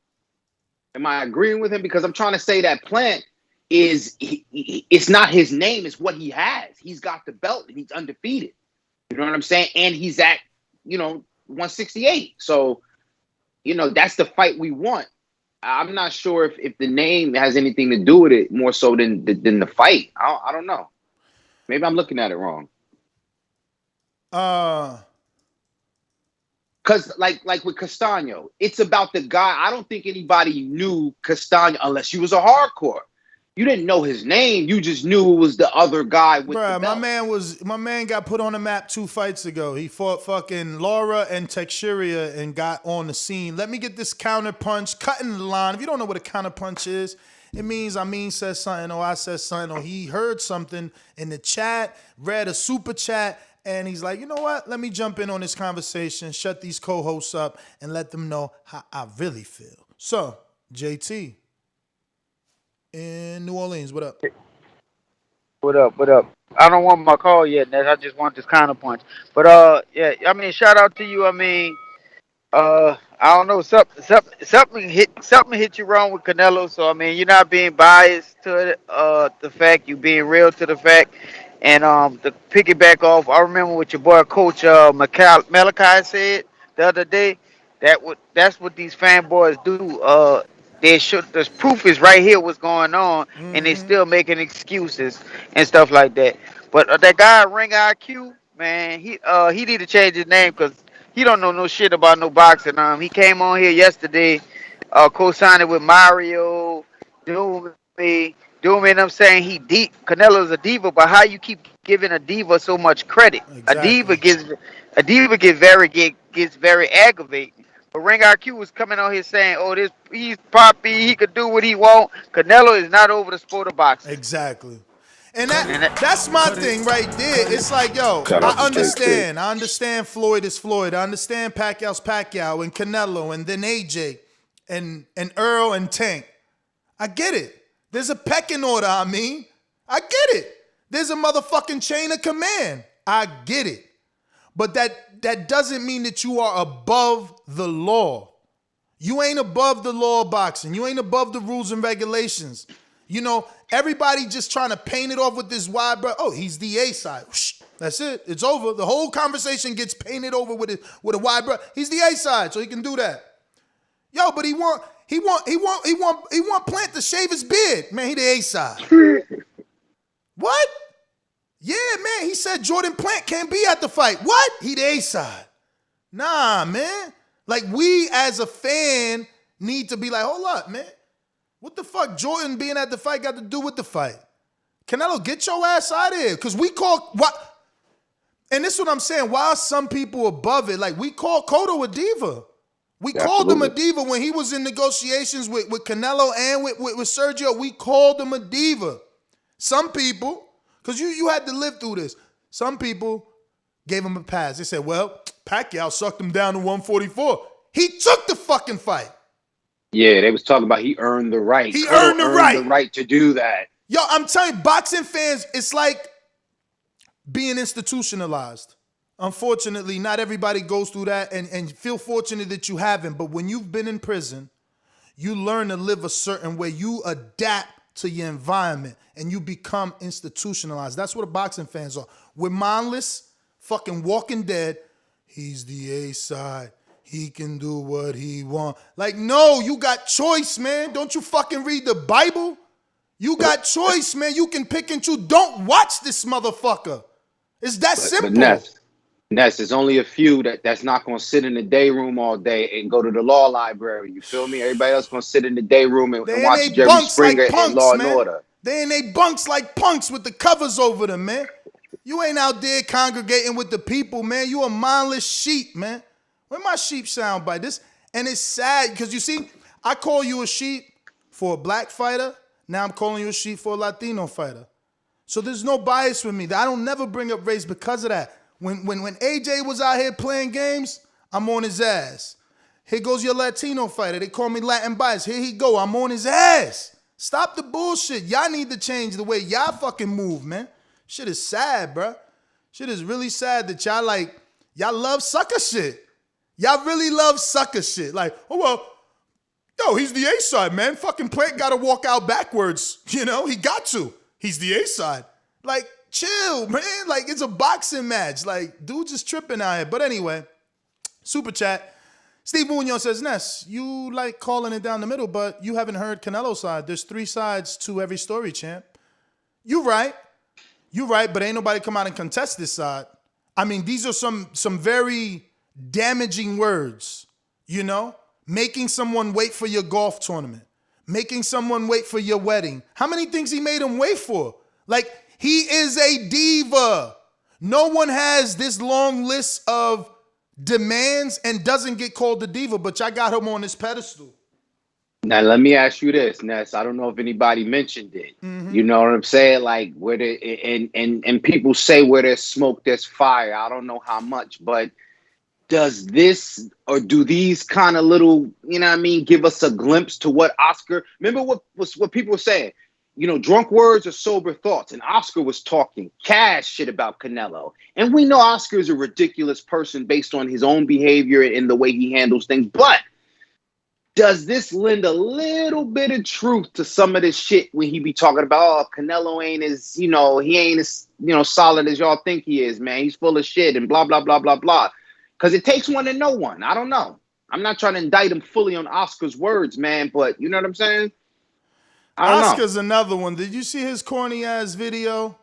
am I agreeing with him? Because I'm trying to say that Plant it's not his name, it's what he has. He's got the belt and he's undefeated. You know what I'm saying? And he's at, 168. So, that's the fight we want. I'm not sure if the name has anything to do with it more so than the fight. I don't know. Maybe I'm looking at it wrong. Because like with Castaño, it's about the guy. I don't think anybody knew Castaño unless you was a hardcore. You didn't know his name. You just knew it was the other guy with the belt. My man got put on the map 2 fights ago. He fought fucking Laura and Teixeira and got on the scene. Let me get this counter punch, cutting the line. If you don't know what a counter punch is, it means says something or I said something or he heard something in the chat, read a super chat, and he's like, you know what? Let me jump in on this conversation, shut these co-hosts up, and let them know how I really feel. So, JT. In New Orleans, what up? What up? I don't want my call yet, Ness. I just want this counterpunch. But shout out to you. I don't know, something hit you wrong with Canelo. So you're not being biased to it, the fact, you being real to the fact. And to piggyback off, I remember what your boy Coach Malachi said the other day. That's what these fanboys do. The proof is right here what's going on, and they still making excuses and stuff like that. But that guy Ring IQ, man, he need to change his name because he don't know no shit about no boxing. He came on here yesterday, co-signed with Mario, Doom, and I'm saying he deep. Canelo's a diva, but how you keep giving a diva so much credit? Exactly. A diva gets very aggravating. But Ring IQ was coming on here saying, he's poppy, he could do what he want. Canelo is not over the sport of boxing. Exactly. And that's my thing right there. It's like, yo, I understand Floyd is Floyd. I understand Pacquiao's Pacquiao and Canelo and then AJ and Earl and Tank. I get it. There's a pecking order, I get it. There's a motherfucking chain of command. I get it. But that doesn't mean that you are above the law. You ain't above the law of boxing. You ain't above the rules and regulations. Everybody just trying to paint it off with this wide bro. Oh, he's the A side. That's it. It's over. The whole conversation gets painted over with a wide bro. He's the A side, so he can do that. Yo, but he want Plant to shave his beard. Man, he the A side. What? Yeah, man, he said Jordan Plant can't be at the fight. What? He the A side. Nah, man. Like, we as a fan need to be like, hold up, man. What the fuck Jordan being at the fight got to do with the fight? Canelo, get your ass out of here. Because we call, what? And this is what I'm saying. Why are some people above it? Like, we call Cotto a diva. We called him a diva when he was in negotiations with Canelo and with Sergio. We called him a diva. Some people, because you had to live through this, some people gave him a pass. They said, well, Pacquiao sucked him down to 144. He took the fucking fight. Yeah, they was talking about he earned the right. He earned the right to do that. Yo, I'm telling you, boxing fans, it's like being institutionalized. Unfortunately, not everybody goes through that, and feel fortunate that you haven't. But when you've been in prison, you learn to live a certain way. You adapt to your environment, and you become institutionalized. That's what the boxing fans are. We're mindless, fucking Walking Dead. He's the A-side. He can do what he want. Like, no, you got choice, man. Don't you fucking read the Bible? You got choice, man. You can pick and choose. Don't watch this motherfucker. It's that simple. But Ness, there's only a few that's not going to sit in the day room all day and go to the law library. You feel me? Everybody else going to sit in the day room and watch Jerry Springer and Law and Order. They in they bunks like punks with the covers over them, man. You ain't out there congregating with the people, man. You a mindless sheep, man. Where my sheep sound bite? This, and it's sad because you see, I call you a sheep for a black fighter. Now I'm calling you a sheep for a Latino fighter. So there's no bias with me. I don't never bring up race because of that. When AJ was out here playing games, I'm on his ass. Here goes your Latino fighter. They call me Latin bias. Here he go. I'm on his ass. Stop the bullshit. Y'all need to change the way y'all fucking move, man. Shit is sad, bro. Shit is really sad that y'all love sucker shit. Y'all really love sucker shit. Like, oh, well, yo, he's the A-side, man. Fucking Plant got to walk out backwards. You know, he got to. He's the A-side. Like, chill, man. Like, it's a boxing match. Like, dude's just tripping out here. But anyway, super chat. Steve Munoz says, Ness, you like calling it down the middle, but you haven't heard Canelo's side. There's 3 sides to every story, champ. You right, but ain't nobody come out and contest this side. I mean, these are some very damaging words, you know? Making someone wait for your golf tournament. Making someone wait for your wedding. How many things he made him wait for? Like, he is a diva. No one has this long list of demands and doesn't get called a diva, but y'all got him on this pedestal. Now, let me ask you this, Ness. I don't know if anybody mentioned it. Mm-hmm. You know what I'm saying? Like, where and people say where there's smoke, there's fire. I don't know how much, but does this or do these kind of little, you know what I mean, give us a glimpse to what Oscar, remember what people were saying? You know, drunk words are sober thoughts. And Oscar was talking cash shit about Canelo. And we know Oscar is a ridiculous person based on his own behavior and the way he handles things. But does this lend a little bit of truth to some of this shit when he be talking about, oh, Canelo ain't as, you know, he ain't as, you know, solid as y'all think he is, man. He's full of shit and blah, blah, blah, blah, blah. Because it takes one to know one. I don't know. I'm not trying to indict him fully on Oscar's words, man. But you know what I'm saying? Oscar's another one. Did you see his corny ass video?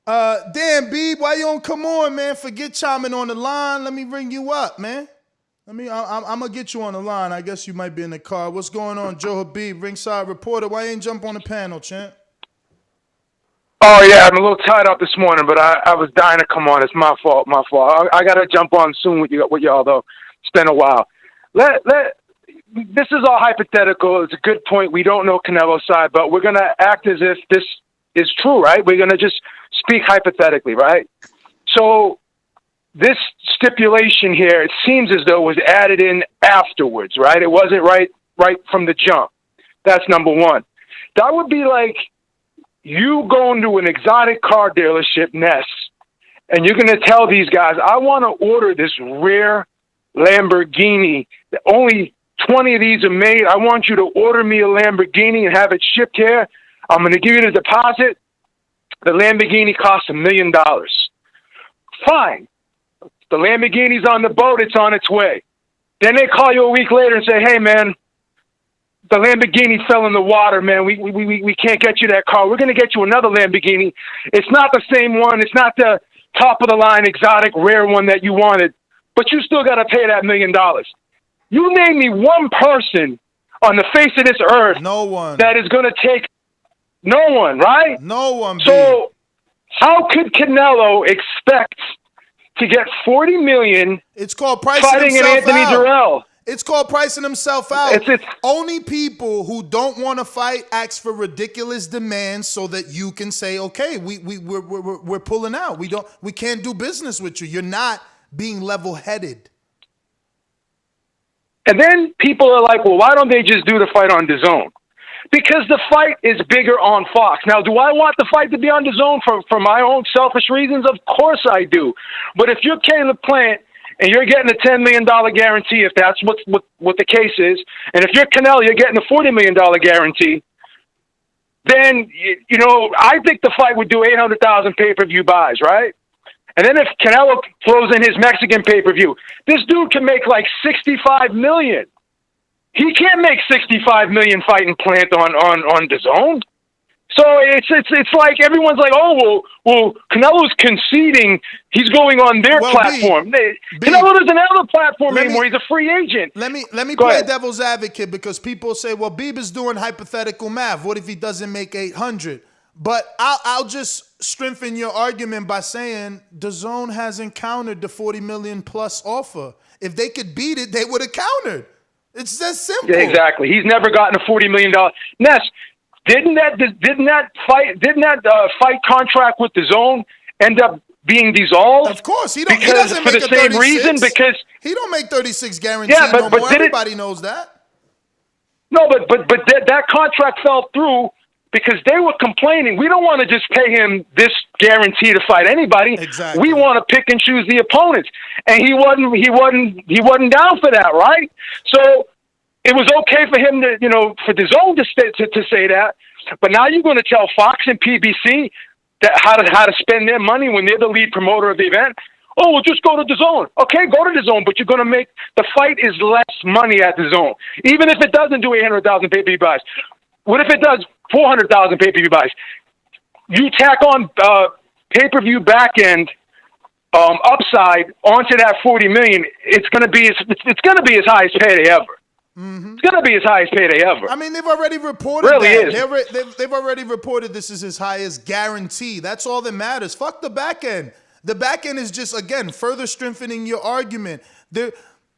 Damn, Beeb, why you don't come on, man? Forget chiming on the line. Let me ring you up, man. I'm gonna get you on the line. I guess you might be in the car. What's going on, Joe Habib, ringside reporter? Why you ain't jump on the panel, champ? Oh yeah, I'm a little tied up this morning, but I was dying to come on. It's my fault. I gotta jump on soon with y'all though. It's been a while. This is all hypothetical. It's a good point. We don't know Canelo's side, but we're going to act as if this is true, right? We're going to just speak hypothetically, right? So this stipulation here, it seems as though it was added in afterwards, right? It wasn't right from the jump. That's number one. That would be like you going to an exotic car dealership, Ness, and you're going to tell these guys, I want to order this rare Lamborghini. Only 20 of these are made. I want you to order me a Lamborghini and have it shipped here. I'm going to give you the deposit. The Lamborghini costs $1 million. Fine. The Lamborghini's on the boat. It's on its way. Then they call you a week later and say, hey, man, the Lamborghini fell in the water, man. We can't get you that car. We're going to get you another Lamborghini. It's not the same one. It's not the top of the line, exotic, rare one that you wanted. But you still got to pay that $1 million. You name me one person on the face of this earth. No one. That is going to take. No one, right? No one. So how could Canelo expect to get $40 million? It's called pricing fighting himself an Anthony out. Durrell. It's called pricing himself out. It's only people who don't want to fight ask for ridiculous demands so that you can say, okay, we're pulling out. We can't do business with you. You're not being level-headed. And then people are like, well, why don't they just do the fight on DAZN? Because the fight is bigger on Fox. Now, do I want the fight to be on DAZN for my own selfish reasons? Of course I do. But if you're Caleb Plant and you're getting a $10 million guarantee, if that's what the case is, and if you're Canelo, you're getting a $40 million guarantee, then, you know, I think the fight would do 800,000 pay-per-view buys, right? And then if Canelo throws in his Mexican pay-per-view, this dude can make like $65 million. He can't make $65 million fighting Plant on DAZN. So it's like everyone's like, oh well, Canelo's conceding. He's going on their platform. Canelo doesn't have a platform anymore. He's a free agent. Let me play devil's advocate, because people say, well, Bieber's doing hypothetical math. What if he doesn't make 800? But I'll just strengthen your argument by saying DAZN hasn't countered the $40 million plus offer. If they could beat it, they would have countered. It's that simple. Yeah, exactly. He's never gotten a $40 million. Ness, didn't that fight contract with DAZN end up being dissolved? Of course, he doesn't make for the same 36. reason, because he don't make 36 guaranteed no more. Everybody knows that. No, but that contract fell through because they were complaining. We don't want to just pay him this guarantee to fight anybody. Exactly. We want to pick and choose the opponents, and he wasn't down for that, right? So it was okay for him to, for DAZN to say that, but now you're going to tell Fox and PBC that how to spend their money when they're the lead promoter of the event. Oh, well, just go to DAZN. Okay, go to DAZN, but you're going to make the fight is less money at DAZN, even if it doesn't do 800,000 pay-per-view buys. What if it does 400,000 pay-per-view buys? You tack on pay-per-view back end upside onto that $40 million. It's going to be his highest payday ever. Mm-hmm. It's going to be his highest payday ever. I mean, they've already reported that. They've already reported this is his highest guarantee. That's all that matters. Fuck the back end. The back end is just, again, further strengthening your argument. Listen,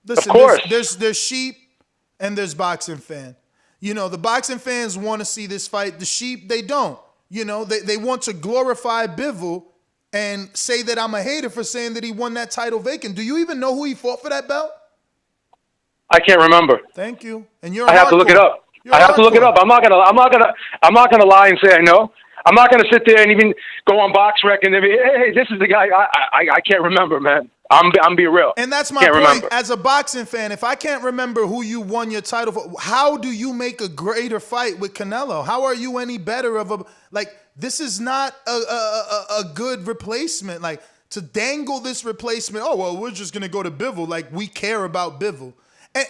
of course. There's sheep and there's boxing fan. The boxing fans want to see this fight. The sheep, they don't. They want to glorify Bivol and say that I'm a hater for saying that he won that title vacant. Do you even know who he fought for that belt? I can't remember. Thank you. And you're. I have to look it up. I have to look it up. I'm not gonna lie and say I know. I'm not gonna sit there and even go on BoxRec and be, hey, this is the guy. I can't remember, man. I'm being real. And that's my point. Remember. As a boxing fan, if I can't remember who you won your title for, how do you make a greater fight with Canelo? How are you any better of a this is not a good replacement. Like, to dangle this replacement. Oh well, we're just gonna go to Bivol. Like, we care about Bivol.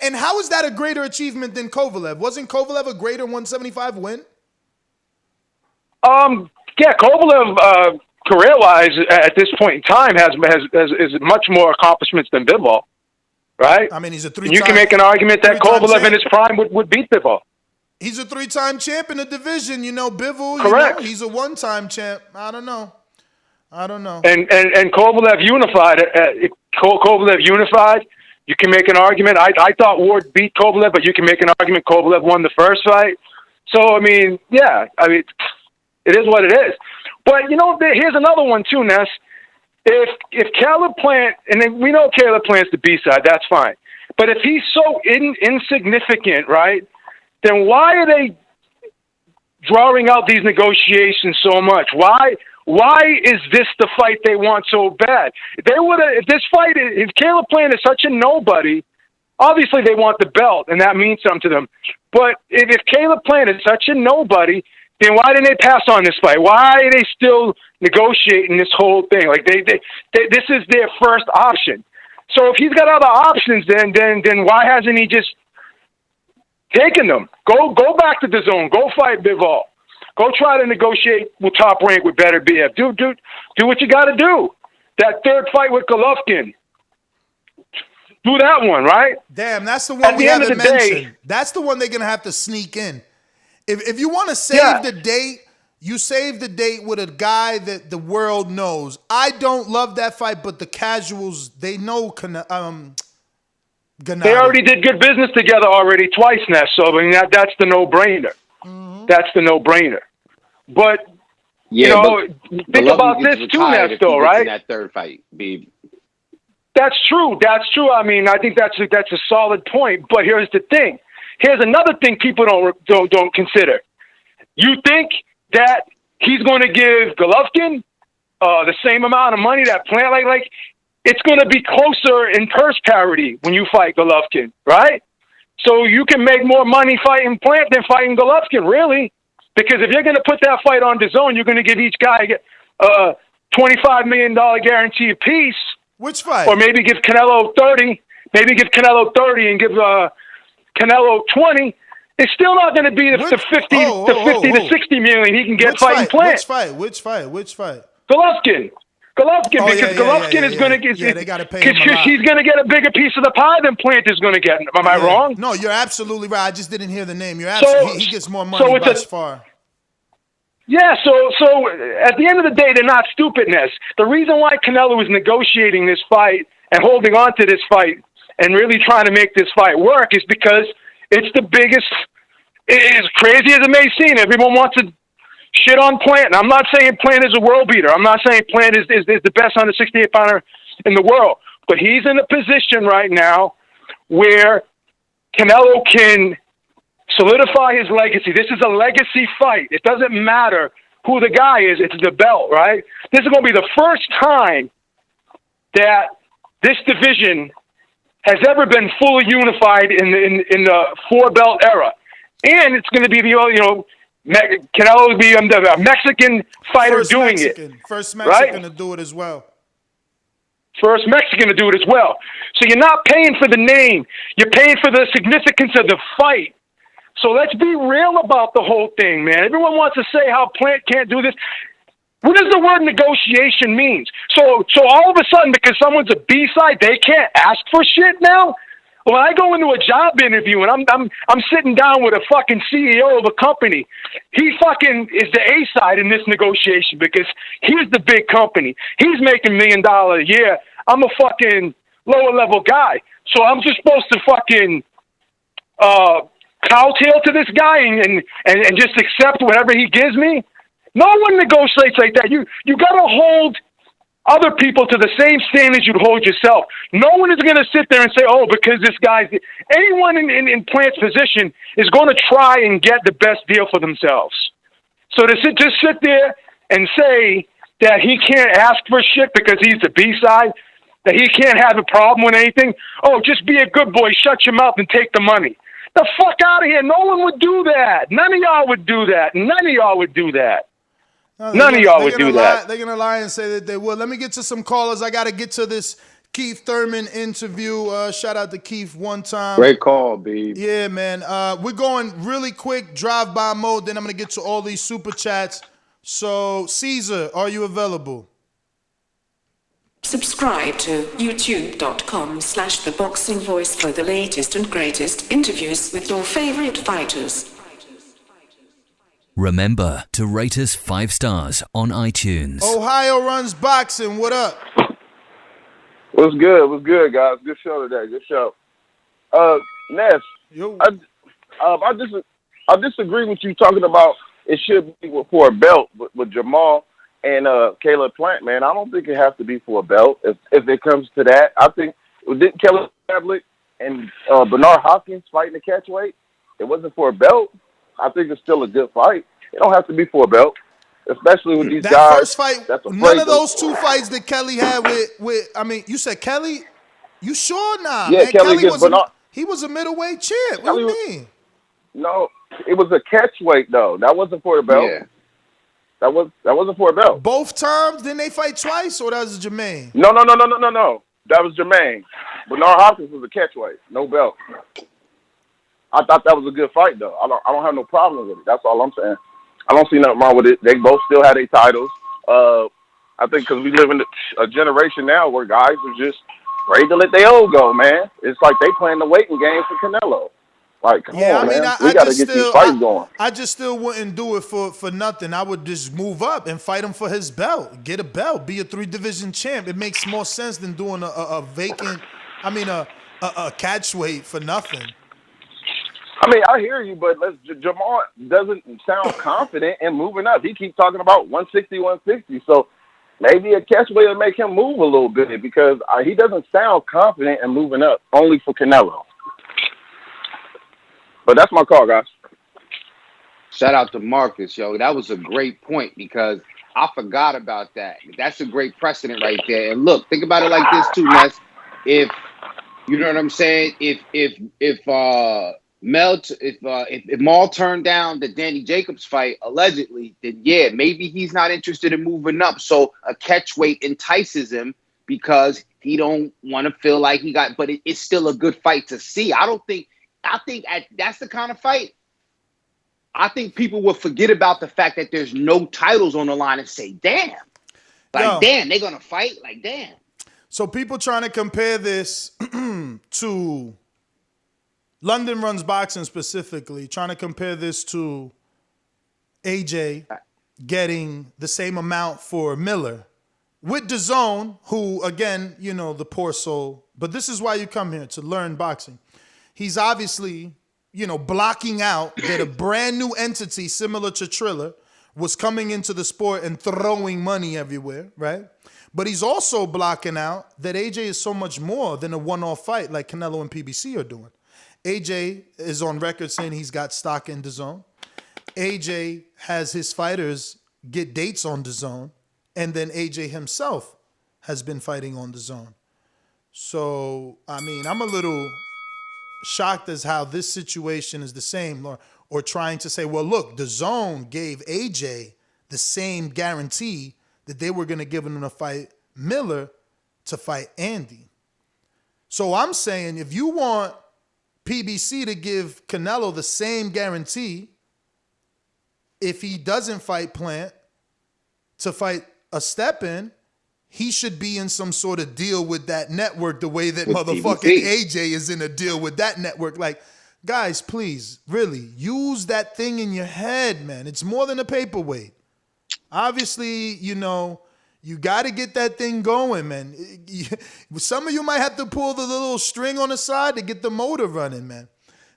And how is that a greater achievement than Kovalev? Wasn't Kovalev a greater 175 win? Yeah, Kovalev, career-wise, at this point in time, has much more accomplishments than Bivol, right? I mean, he's a three-time. You can make an argument that Kovalev in his prime would beat Bivol. He's a three-time champ in the division. Bivol. Correct. He's a one-time champ. I don't know. And Kovalev unified. Kovalev unified. You can make an argument. I thought Ward beat Kovalev, but you can make an argument Kovalev won the first fight. So, I mean, yeah. I mean, it is what it is. But, here's another one too, Ness. If Caleb Plant, and then we know Caleb Plant's the B-side, that's fine. But if he's so insignificant, right, then why are they drawing out these negotiations so much? Why is this the fight they want so bad? If Caleb Plant is such a nobody, obviously they want the belt, and that means something to them. But if Caleb Plant is such a nobody, then why didn't they pass on this fight? Why are they still negotiating this whole thing? Like this is their first option. So if he's got other options, then why hasn't he just taken them? Go back to DAZN. Go fight Bivol. Go try to negotiate with Top Rank with better BF. Do what you got to do. That third fight with Golovkin. do that one, right? Damn, that's the one At we the end of haven't the day- mentioned. That's the one they're gonna have to sneak in. If you want to save the date, you save the date with a guy that the world knows. I don't love that fight, but the casuals, they know Gennady. They already did good business together already twice now, so I mean that's the no-brainer. That's the no-brainer. But you know, think about this too, Nesto, right? In that third fight, babe. That's true. That's true. I mean, I think that's a solid point. But here's the thing. Here's another thing people don't consider. You think that he's going to give Golovkin the same amount of money that Plant like it's going to be closer in purse parity when you fight Golovkin, right? So you can make more money fighting Plant than fighting Golovkin, really, because if you're going to put that fight on DAZN, you're going to give each guy $25 million guarantee apiece. Which fight? Or maybe give Canelo 30. Maybe give Canelo 30 and give Canelo 20. It's still not going to be the 50 to 60 million he can get fighting Plant. Which fight? Golovkin, because Golovkin is going to get. Yeah, they got to pay him a lot. He's going to get a bigger piece of the pie than Plant is going to get. Am I wrong? No, you're absolutely right. I just didn't hear the name. You're absolutely. He gets more money by far. Yeah, so at the end of the day, they're not stupidness. The reason why Canelo is negotiating this fight and holding on to this fight and really trying to make this fight work is because it's the biggest, as crazy as it may seem, everyone wants to shit on Plant. And I'm not saying Plant is a world beater. I'm not saying Plant is the best 168-pounder in the world. But he's in a position right now where Canelo can solidify his legacy. This is a legacy fight. It doesn't matter who the guy is. It's the belt, right? This is going to be the first time that this division has ever been fully unified in the four-belt era. And it's going to be Canelo will be a Mexican fighter doing it. First Mexican to do it as well. First Mexican to do it as well. So you're not paying for the name. You're paying for the significance of the fight. So let's be real about the whole thing, man. Everyone wants to say how Plant can't do this. What does the word negotiation mean? So all of a sudden, because someone's a B-side, they can't ask for shit now? When I go into a job interview and I'm sitting down with a fucking CEO of a company, he fucking is the A-side in this negotiation because he's the big company. He's making $1 million a year. I'm a fucking lower level guy. So I'm just supposed to fucking cowtail to this guy and just accept whatever he gives me? No one negotiates like that. You got to hold other people to the same standards you'd hold yourself. No one is going to sit there and say, oh, because this guy's... Anyone in Plant's position is going to try and get the best deal for themselves. So to just sit there and say that he can't ask for shit because he's the B-side, that he can't have a problem with anything, oh, just be a good boy, shut your mouth and take the money. The fuck out of here. No one would do that. None of y'all would do that. None of y'all would do that. None of y'all would do that. They're going to lie and say that they would. Let me get to some callers. I got to get to this Keith Thurman interview. Shout out to Keith one time. Great call, B. Yeah, man. We're going really quick, drive-by mode. Then I'm going to get to all these super chats. So, Caesar, are you available? Subscribe to youtube.com/theboxingvoice for the latest and greatest interviews with your favorite fighters. Remember to rate us 5 stars on iTunes. Ohio runs boxing. What up? What's good? What's good, guys? Good show today. Good show. Ness, I disagree with you talking about it should be for a belt with Jamal and Caleb Plant, man. I don't think it has to be for a belt. If it comes to that, I think didn't Kelly Tablet and Bernard Hopkins fighting the catchweight? It wasn't for a belt. I think it's still a good fight. It don't have to be for a belt, especially with these guys. That first fight, none of those two fights that Kelly had with I mean, you said Kelly? You sure? Nah, yeah, man. Kelly was Bernard. He was a middleweight champ. What do you mean? No, it was a catchweight though. That wasn't for the belt. Yeah. That wasn't for a belt. Both times? Didn't they fight twice, or that was Jermaine? No. That was Jermaine. Bernard Hopkins was a catchweight, no belt. I thought that was a good fight though. I don't have no problem with it. That's all I'm saying. I don't see nothing wrong with it. They both still had their titles. I think because we live in a generation now where guys are just afraid to let their old go, man. It's like they playing the waiting game for Canelo. Like, come on, man. We got to get these fights going. I just still wouldn't do it for nothing. I would just move up and fight him for his belt. Get a belt. Be a 3-division champ. It makes more sense than doing a vacant, a catch weight for nothing. I mean, I hear you, but Jamal doesn't sound confident in moving up. He keeps talking about 160, 160. So maybe a catch weight will make him move a little bit because he doesn't sound confident in moving up only for Canelo. But that's my call, guys. Shout out to Marcus, yo. That was a great point because I forgot about that. That's a great precedent right there. And look, think about it like this too, Ness. If you know what I'm saying, if Maul turned down the Danny Jacobs fight allegedly, then yeah, maybe he's not interested in moving up. So a catch weight entices him because he don't want to feel like he got. But it's still a good fight to see. I think that's the kind of fight. I think people will forget about the fact that there's no titles on the line and say, damn. Damn, they're going to fight? Like, damn. So people trying to compare this to London Runs Boxing specifically, trying to compare this to AJ getting the same amount for Miller. With Dazn, who, again, the poor soul. But this is why you come here, to learn boxing. He's obviously, blocking out that a brand new entity similar to Triller was coming into the sport and throwing money everywhere, right? But he's also blocking out that AJ is so much more than a one-off fight like Canelo and PBC are doing. AJ is on record saying he's got stock in DAZN. AJ has his fighters get dates on DAZN, and then AJ himself has been fighting on DAZN. So, I'm a little shocked as how this situation is the same, or trying to say, well, look, DAZN gave AJ the same guarantee that they were going to give him to fight Miller to fight Andy. So I'm saying if you want PBC to give Canelo the same guarantee if he doesn't fight Plant to fight a step-in, he should be in some sort of deal with that network the way that motherfucking AJ is in a deal with that network. Like, guys, please, really, use that thing in your head, man. It's more than a paperweight. Obviously, you got to get that thing going, man. Some of you might have to pull the little string on the side to get the motor running, man.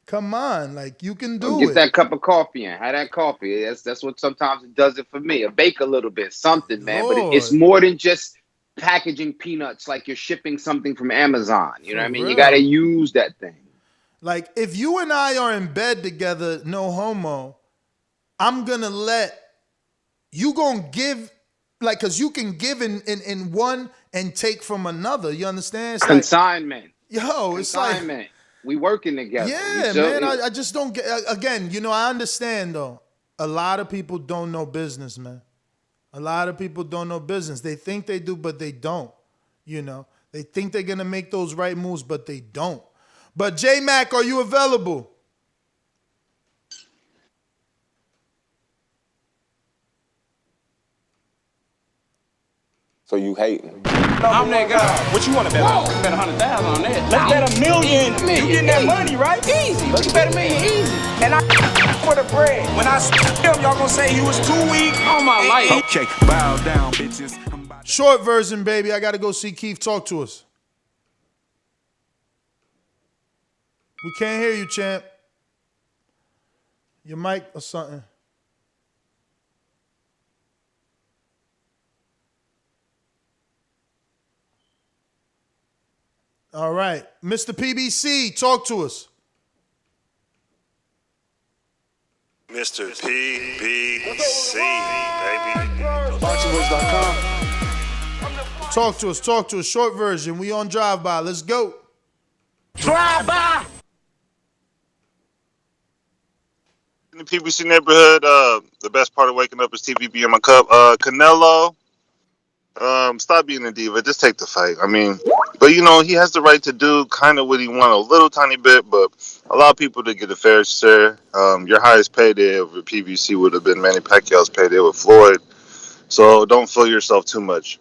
Come on, like, you can do it. Get that cup of coffee in. Have that coffee. That's what sometimes it does it for me. A bake a little bit, something, man. Lord. But it's more than just packaging peanuts like you're shipping something from Amazon. You know what I mean? You got to use that thing. Like, if you and I are in bed together, no homo, I'm going to let you going to give, like, because you can give in one and take from another. You understand? It's consignment. Like, it's like. We working together. Yeah, man. I just don't get, again, I understand, though. A lot of people don't know business, man. A lot of people don't know business. They think they do, but they don't. They think they're going to make those right moves, but they don't. But J-Mac, are you available? So you hating? I'm that guy. What you want to bet on? Bet 100,000 on that. Let's bet $1 million. You getting that money, right? Easy. Let's bet $1 million easy. And I for the bread. When I him, y'all gonna say he was too weak on my life. Okay, bow down, bitches. Short version, baby. I gotta go see Keith. Talk to us. We can't hear you, champ. Your mic or something. All right. Mr. PBC, talk to us. Mr. PBC, baby. BoxingVoice.com. Talk to us. Short version. We on drive-by. Let's go. Drive-by! In the PBC neighborhood, the best part of waking up is TVB in my cup. Canelo, stop being a diva. Just take the fight. But he has the right to do kind of what he wants a little tiny bit, but allow people to get a fair share. Your highest payday over PBC would have been Manny Pacquiao's payday with Floyd, so don't fool yourself too much.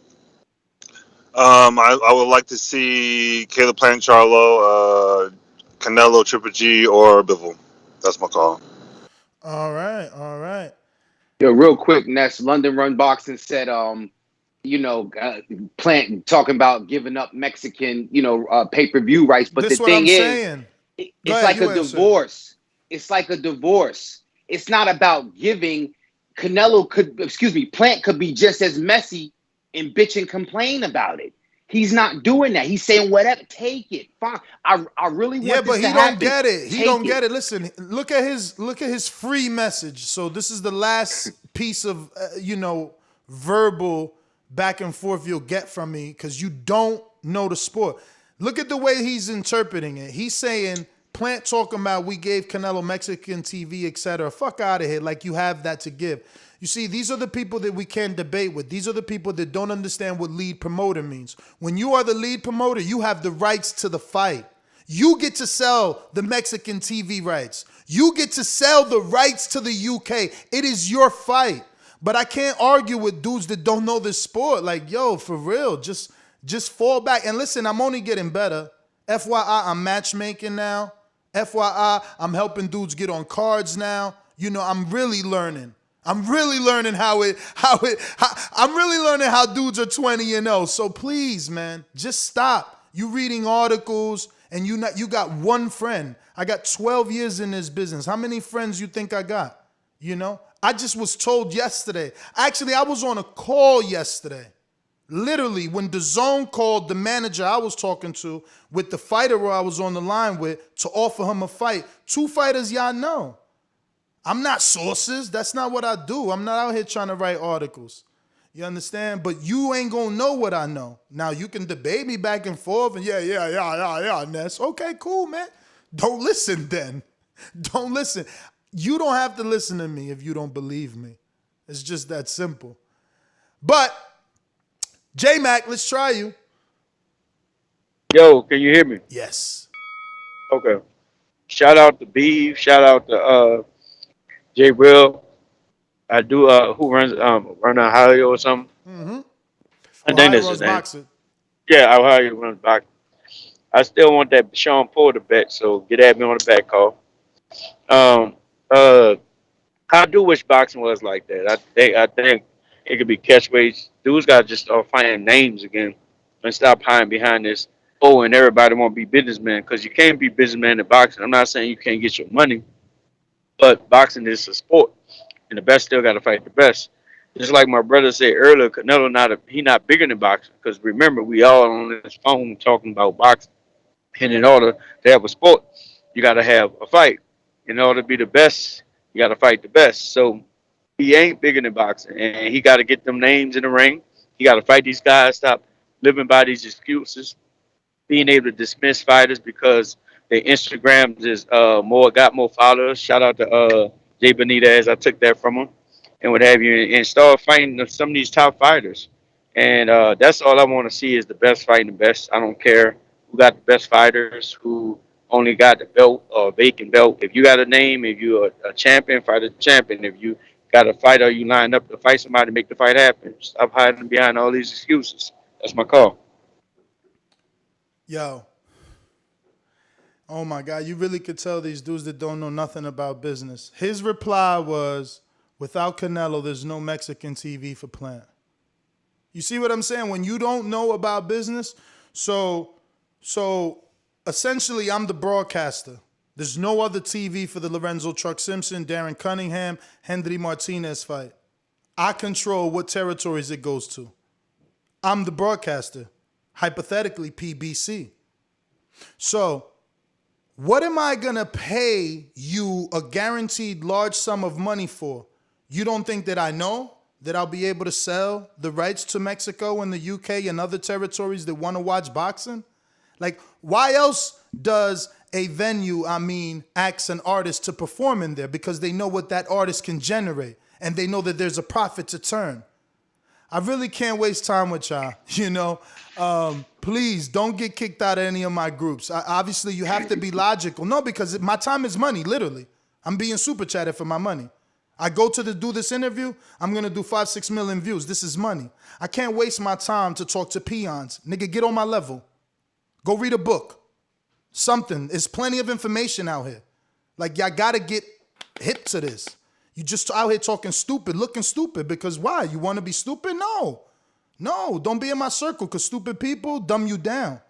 I would like to see Caleb Plant, Charlo, Canelo, Triple G, or Bivol. That's my call. All right. Yo, real quick, Ness. London Run Boxing said, Plant talking about giving up Mexican, pay-per-view rights. But This the what I'm thing is, saying. it's like a divorce. It's like a divorce. It's not about giving. Plant could be just as messy and bitch and complain about it. He's not doing that. He's saying whatever, take it, fine. I really want this to happen. Yeah, but he don't get it. He don't get it. Listen, look at his free message. So this is the last piece of verbal back and forth you'll get from me because you don't know the sport. Look at the way he's interpreting it. He's saying Plant talking about we gave Canelo Mexican TV, etc. Fuck out of here, like you have that to give. You see, these are the people that we can't debate with. These are the people that don't understand what lead promoter means. When you are the lead promoter, you have the rights to the fight. You get to sell the Mexican TV rights. You get to sell the rights to the UK. It is your fight. But I can't argue with dudes that don't know this sport. Like, yo, for real, just fall back. And listen, I'm only getting better. FYI, I'm matchmaking now. FYI, I'm helping dudes get on cards now. I'm really learning. I'm really learning how dudes are 20-0. So please, man, just stop. You reading articles and you got one friend. I got 12 years in this business. How many friends you think I got? I just was told yesterday. Actually, I was on a call yesterday. Literally, when Dazn called the manager I was talking to with the fighter who I was on the line with to offer him a fight. 2 fighters y'all know. I'm not sources. That's not what I do. I'm not out here trying to write articles. You understand? But you ain't going to know what I know. Now, you can debate me back and forth and yeah, Ness. Okay, cool, man. Don't listen then. Don't listen. You don't have to listen to me if you don't believe me. It's just that simple. But, J-Mac, let's try you. Yo, can you hear me? Yes. Okay. Shout out to Beef. Shout out to J. Will. I do who runs Ohio or something. Mm-hmm. I think that's his name. Boxing. Yeah, Ohio runs boxing. I still want that Sean Porter bet, so get at me on the back call. I do wish boxing was like that. I think it could be catchweights. Dudes got to just start finding names again and stop hiding behind this. Oh, and everybody want to be businessmen because you can't be businessman in boxing. I'm not saying you can't get your money, but boxing is a sport, and the best still got to fight the best. Just like my brother said earlier, Canelo not bigger than boxing because remember we all on this phone talking about boxing, and in order to have a sport, you got to have a fight. In order to be the best, you got to fight the best. So he ain't bigger than boxing, and he got to get them names in the ring. He got to fight these guys. Stop living by these excuses. Being able to dismiss fighters because their Instagrams is got more followers. Shout out to Jay Benitez. I took that from him and what have you, and start fighting some of these top fighters. And that's all I want to see is the best fighting the best. I don't care who got the best fighters, who only got the belt or vacant belt. If you got a name, if you're a champion, fight a champion. If you got a fighter, you line up to fight somebody, make the fight happen. Stop hiding behind all these excuses. That's my call. Yo. Oh my God, you really could tell these dudes that don't know nothing about business. His reply was, without Canelo, there's no Mexican TV for Plant. You see what I'm saying? When you don't know about business, so essentially I'm the broadcaster. There's no other TV for the Lorenzo Truck Simpson, Darren Cunningham, Hendry Martinez fight. I control what territories it goes to. I'm the broadcaster. Hypothetically, PBC. So, what am I going to pay you a guaranteed large sum of money for? You don't think that I know that I'll be able to sell the rights to Mexico and the UK and other territories that want to watch boxing? Like, why else does a venue, asks an artist to perform in there? Because they know what that artist can generate and they know that there's a profit to turn. I really can't waste time with y'all, please don't get kicked out of any of my groups. Obviously, you have to be logical. No, because my time is money, literally. I'm being super chatted for my money. I go to do this interview, I'm going to do 5-6 million views. This is money. I can't waste my time to talk to peons. Nigga, get on my level. Go read a book. Something. There's plenty of information out here. Like, y'all got to get hip to this. You just out here talking stupid, looking stupid, because why? You want to be stupid? No. No, don't be in my circle, because stupid people dumb you down.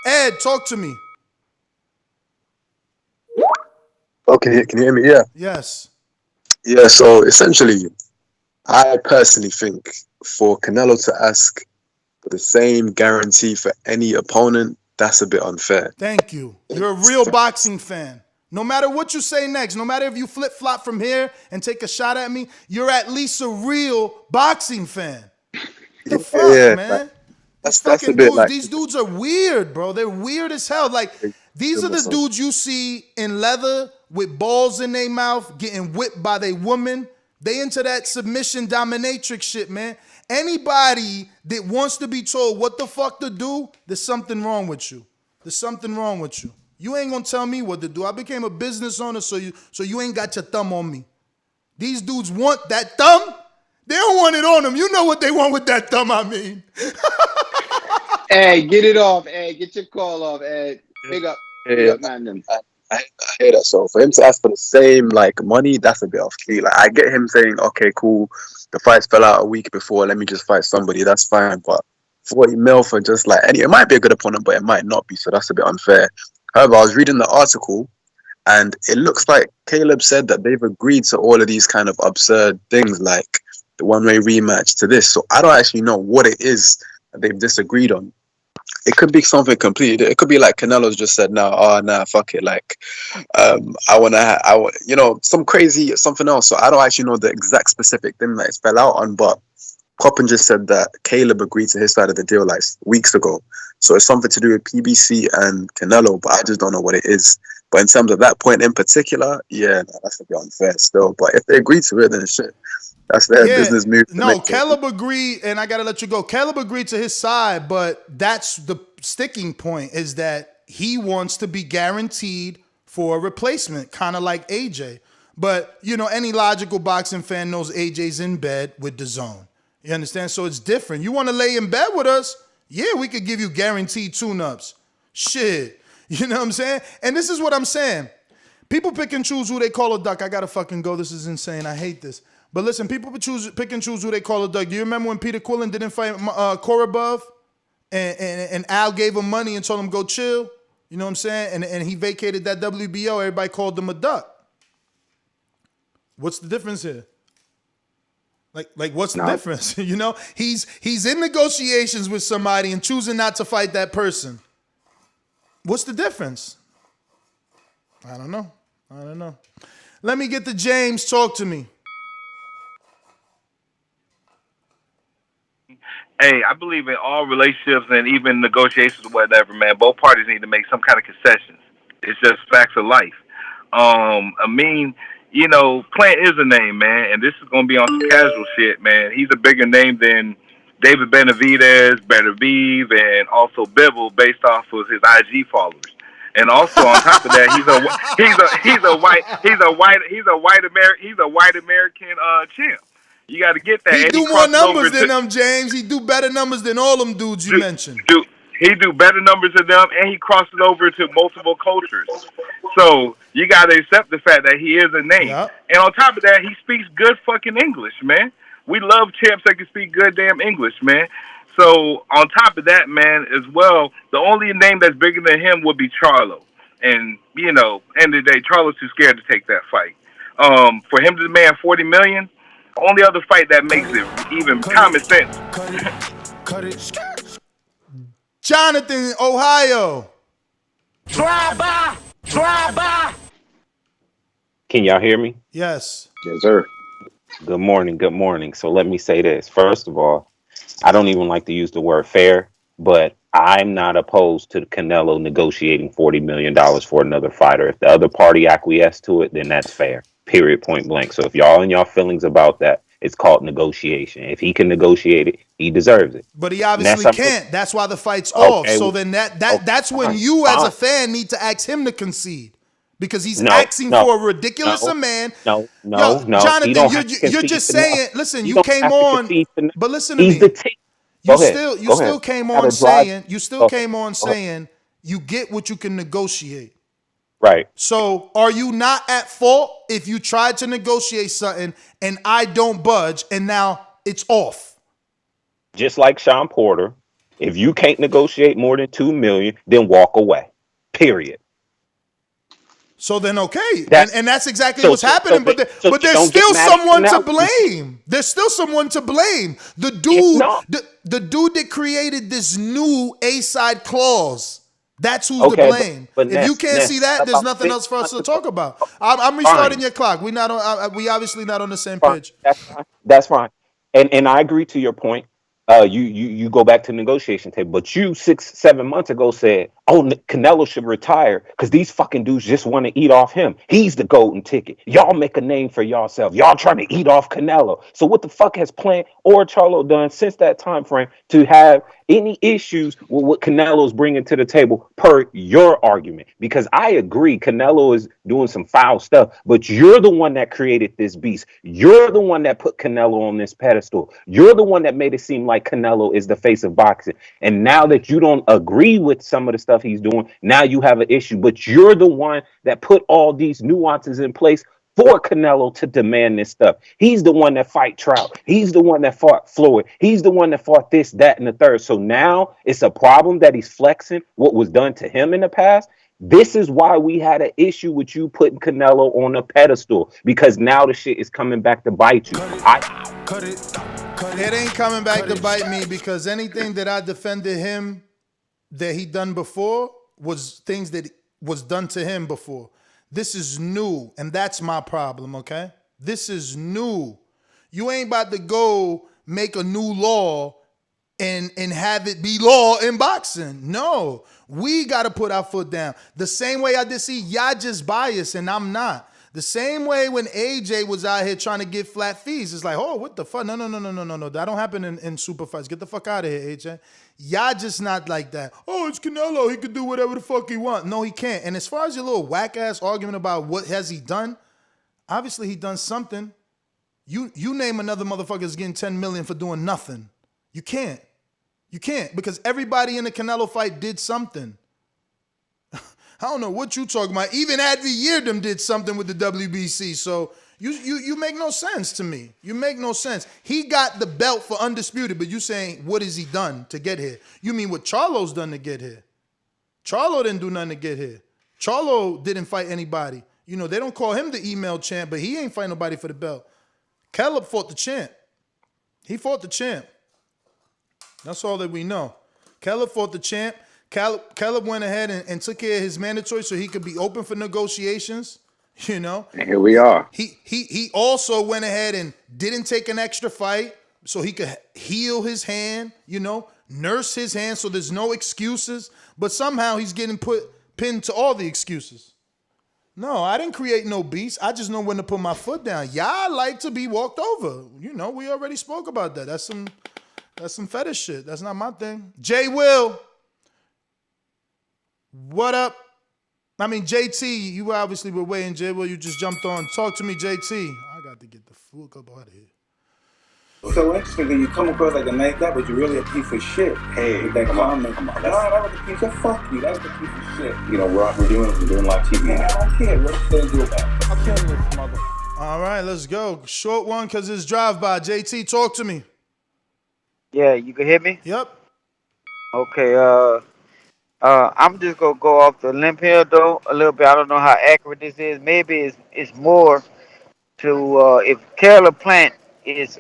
Ed, talk to me. Oh, can you hear me? Yeah. Yes. Yeah, so essentially, I personally think for Canelo to ask for the same guarantee for any opponent, that's a bit unfair. Thank you. You're a real boxing fan. No matter what you say next, no matter if you flip-flop from here and take a shot at me, you're at least a real boxing fan. The fuck, man? That's a bit like... These dudes are weird, bro. They're weird as hell. Like, these are the dudes you see in leather with balls in their mouth getting whipped by their woman. They into that submission dominatrix shit, man. Anybody that wants to be told what the fuck to do, there's something wrong with you. There's something wrong with you. You ain't gonna tell me what to do. I became a business owner, so you ain't got your thumb on me. These dudes want that thumb. They don't want it on them. You know what they want with that thumb, I mean. Ed, get it off, Ed. Get your call off, Ed. Big up, man. I hear that. So for him to ask for the same like money, that's a bit off key. Like I get him saying, okay, cool, the fights fell out a week before, let me just fight somebody. That's fine. But 40 mil for just like it might be a good opponent, but it might not be. So that's a bit unfair. However, I was reading the article, and it looks like Caleb said that they've agreed to all of these kind of absurd things, like the one-way rematch to this. So I don't actually know what it is that they've disagreed on. It could be something completely. It could be like Canelo's just said, nah, fuck it. Like, some crazy something else. So I don't actually know the exact specific thing that it fell out on. But Coppin just said that Caleb agreed to his side of the deal like weeks ago. So it's something to do with PBC and Canelo, but I just don't know what it is. But in terms of that point in particular, yeah, that's a bit unfair still. But if they agree to it, then shit. That's their business move. No, Caleb agreed, and I got to let you go. Caleb agreed to his side, but that's the sticking point, is that he wants to be guaranteed for a replacement, kind of like AJ. But, any logical boxing fan knows AJ's in bed with Dazn. You understand? So it's different. You want to lay in bed with us? Yeah, we could give you guaranteed tune-ups. Shit. You know what I'm saying? And this is what I'm saying. People pick and choose who they call a duck. I got to fucking go. This is insane. I hate this. But listen, people pick and choose who they call a duck. Do you remember when Peter Quillen didn't fight Korobov? And Al gave him money and told him go chill? You know what I'm saying? And he vacated that WBO. Everybody called him a duck. What's the difference here? Like what's the difference? He's in negotiations with somebody and choosing not to fight that person. What's the difference? I don't know. Let me get to James. Talk to me. Hey, I believe in all relationships and even negotiations or whatever, man. Both parties need to make some kind of concessions. It's just facts of life. Plant is a name, man, and this is going to be on some casual shit, man. He's a bigger name than David Benavidez, Benaviv, and also Bivol, based off of his IG followers. And also on top of that, he's a white American champ. You got to get that. He do more numbers than them, James. He do better numbers than all them dudes you mentioned. He do better numbers than them, and he crossed it over to multiple cultures. So you got to accept the fact that he is a name. Yep. And on top of that, he speaks good fucking English, man. We love champs that can speak good damn English, man. So on top of that, man, as well, the only name that's bigger than him would be Charlo. And, end of the day, Charlo's too scared to take that fight. For him to demand $40 million, only other fight that makes it even common sense. Jonathan, Ohio. Drive by. Can y'all hear me? Yes. Yes, sir. Good morning. So let me say this. First of all, I don't even like to use the word fair, but I'm not opposed to Canelo negotiating $40 million for another fighter. If the other party acquiesced to it, then that's fair. Period, point blank. So if y'all and y'all feelings about that, it's called negotiation. If he can negotiate it, he deserves it. But he obviously can't. That's why the fight's off. So then that's when you as a fan need to ask him to concede. because he's No, asking no, for a ridiculous no, amount. no, Yo, no, no. He Jonathan, don't you're have to you're concede just to no. saying. Listen, He you don't came have to on, concede to no. but listen to He's the me. team. You Go ahead. still you Go still ahead. came How on to drive. saying Go ahead. Go ahead. saying you get what you can negotiate. Right. So are you not at fault if you tried to negotiate something and I don't budge and now it's off? Just like Sean Porter, if you can't negotiate more than $2 million, then walk away. Period. So then, okay, That's and that's exactly so what's so so happening. they, so But they there's don't get still mad at someone to Canelo. You see, blame. There's still someone to blame. The it's dude, not the dude that created this new A side clause. That's who's to okay, blame. but If you can't see Ness, that, there's about nothing six else for us months to ago. talk about. I'm restarting Fine, your clock. We not on. We obviously not on the same fine. page. That's fine. That's fine. And I agree to your point. You go back to the negotiation table, but you 6-7 months ago said, "Oh, Canelo should retire because these fucking dudes just want to eat off him. He's the golden ticket. Y'all make a name for yourself. Y'all trying to eat off Canelo. So what the fuck has Plant or Charlo done since that time frame to have any issues with what Canelo's bringing to the table per your argument? Because I agree, Canelo is doing some foul stuff, but you're the one that created this beast. You're the one that put Canelo on this pedestal. You're the one that made it seem like Canelo is the face of boxing. And now that you don't agree with some of the stuff he's doing, now you have an issue. But you're the one that put all these nuances in place for Canelo to demand this stuff. He's the one that fight Trout. He's the one that fought Floyd. He's the one that fought this, that, and the third. So now it's a problem that he's flexing what was done to him in the past. This is why we had an issue with you putting Canelo on a pedestal, because now the shit is coming back to bite you. It ain't coming back to bite me because anything that I defended him that he done before was things that was done to him before. This is new, and that's my problem, okay? This is new. You ain't about to go make a new law and have it be law in boxing. No, we got to put our foot down. The same way I did see y'all just biased and I'm not. The same way when AJ was out here trying to get flat fees, it's like, oh, what the fuck? No. That don't happen in super fights. Get the fuck out of here, AJ. Y'all just not like that. Oh, it's Canelo. He could do whatever the fuck he want. No, he can't. And as far as your little whack-ass argument about what has he done, obviously he done something. You name another motherfucker that's getting $10 million for doing nothing. You can't. You can't, because everybody in the Canelo fight did something. I don't know what you talking about. Even Advi Yeardem did something with the WBC. So you make no sense to me. You make no sense. He got the belt for undisputed, but you saying what has he done to get here? You mean what Charlo's done to get here? Charlo didn't do nothing to get here. Charlo didn't fight anybody. You know, they don't call him the email champ, but he ain't fight nobody for the belt. Caleb fought the champ. He fought the champ. That's all that we know. Caleb fought the champ. Caleb went ahead and took care of his mandatory so he could be open for negotiations. You know, And here we are. He also went ahead and didn't take an extra fight so he could heal his hand. You know, nurse his hand so there's no excuses. But somehow he's getting pinned to all the excuses. No, I didn't create no beast. I just know when to put my foot down. Y'all like to be walked over. You know, we already spoke about that. That's some fetish shit. That's not my thing. Jay Will. What up? I mean, JT, you obviously were waiting. Jay Will, you just jumped on. Talk to me, JT. I got to get the fuck up out of here. So interesting that you come across like a nice guy, but you're really a piece of shit. Hey, with that comment. Come on. No, that was a piece of fuck you. That's a piece of shit. You know, we're doing live TV. Man, I don't care. What you gonna do about it? I'll kill this mother. All right, let's go. Short one because it's drive-by. JT, talk to me. Yeah, you can hear me? Yep. Okay, I'm just gonna go off the limb here though a little bit. I don't know how accurate this is. Maybe it's more to if Caleb Plant is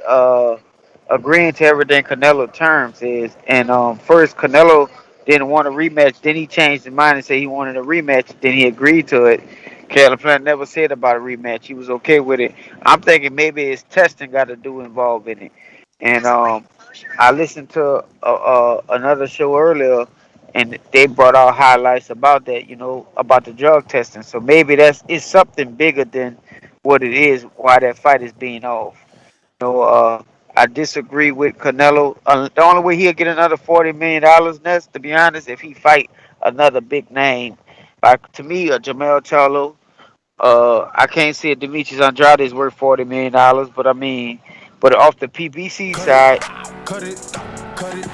agreeing to everything Canelo terms is, and first Canelo didn't want a rematch, then he changed his mind and said he wanted a rematch, then he agreed to it. Caleb Plant never said about a rematch. He was okay with it. I'm thinking maybe his testing got to do involved in it. And I listened to another show earlier, and they brought out highlights about that, you know, about the drug testing. So maybe it's something bigger than what it is, why that fight is being off. You know, I disagree with Canelo. The only way he'll get another $40 million, Ness, to be honest, if he fight another big name. Like, to me, a Jamel Charlo I can't say Demetrius Andrade is worth $40 million, but I mean, but off the PBC side, Cut it, cut it,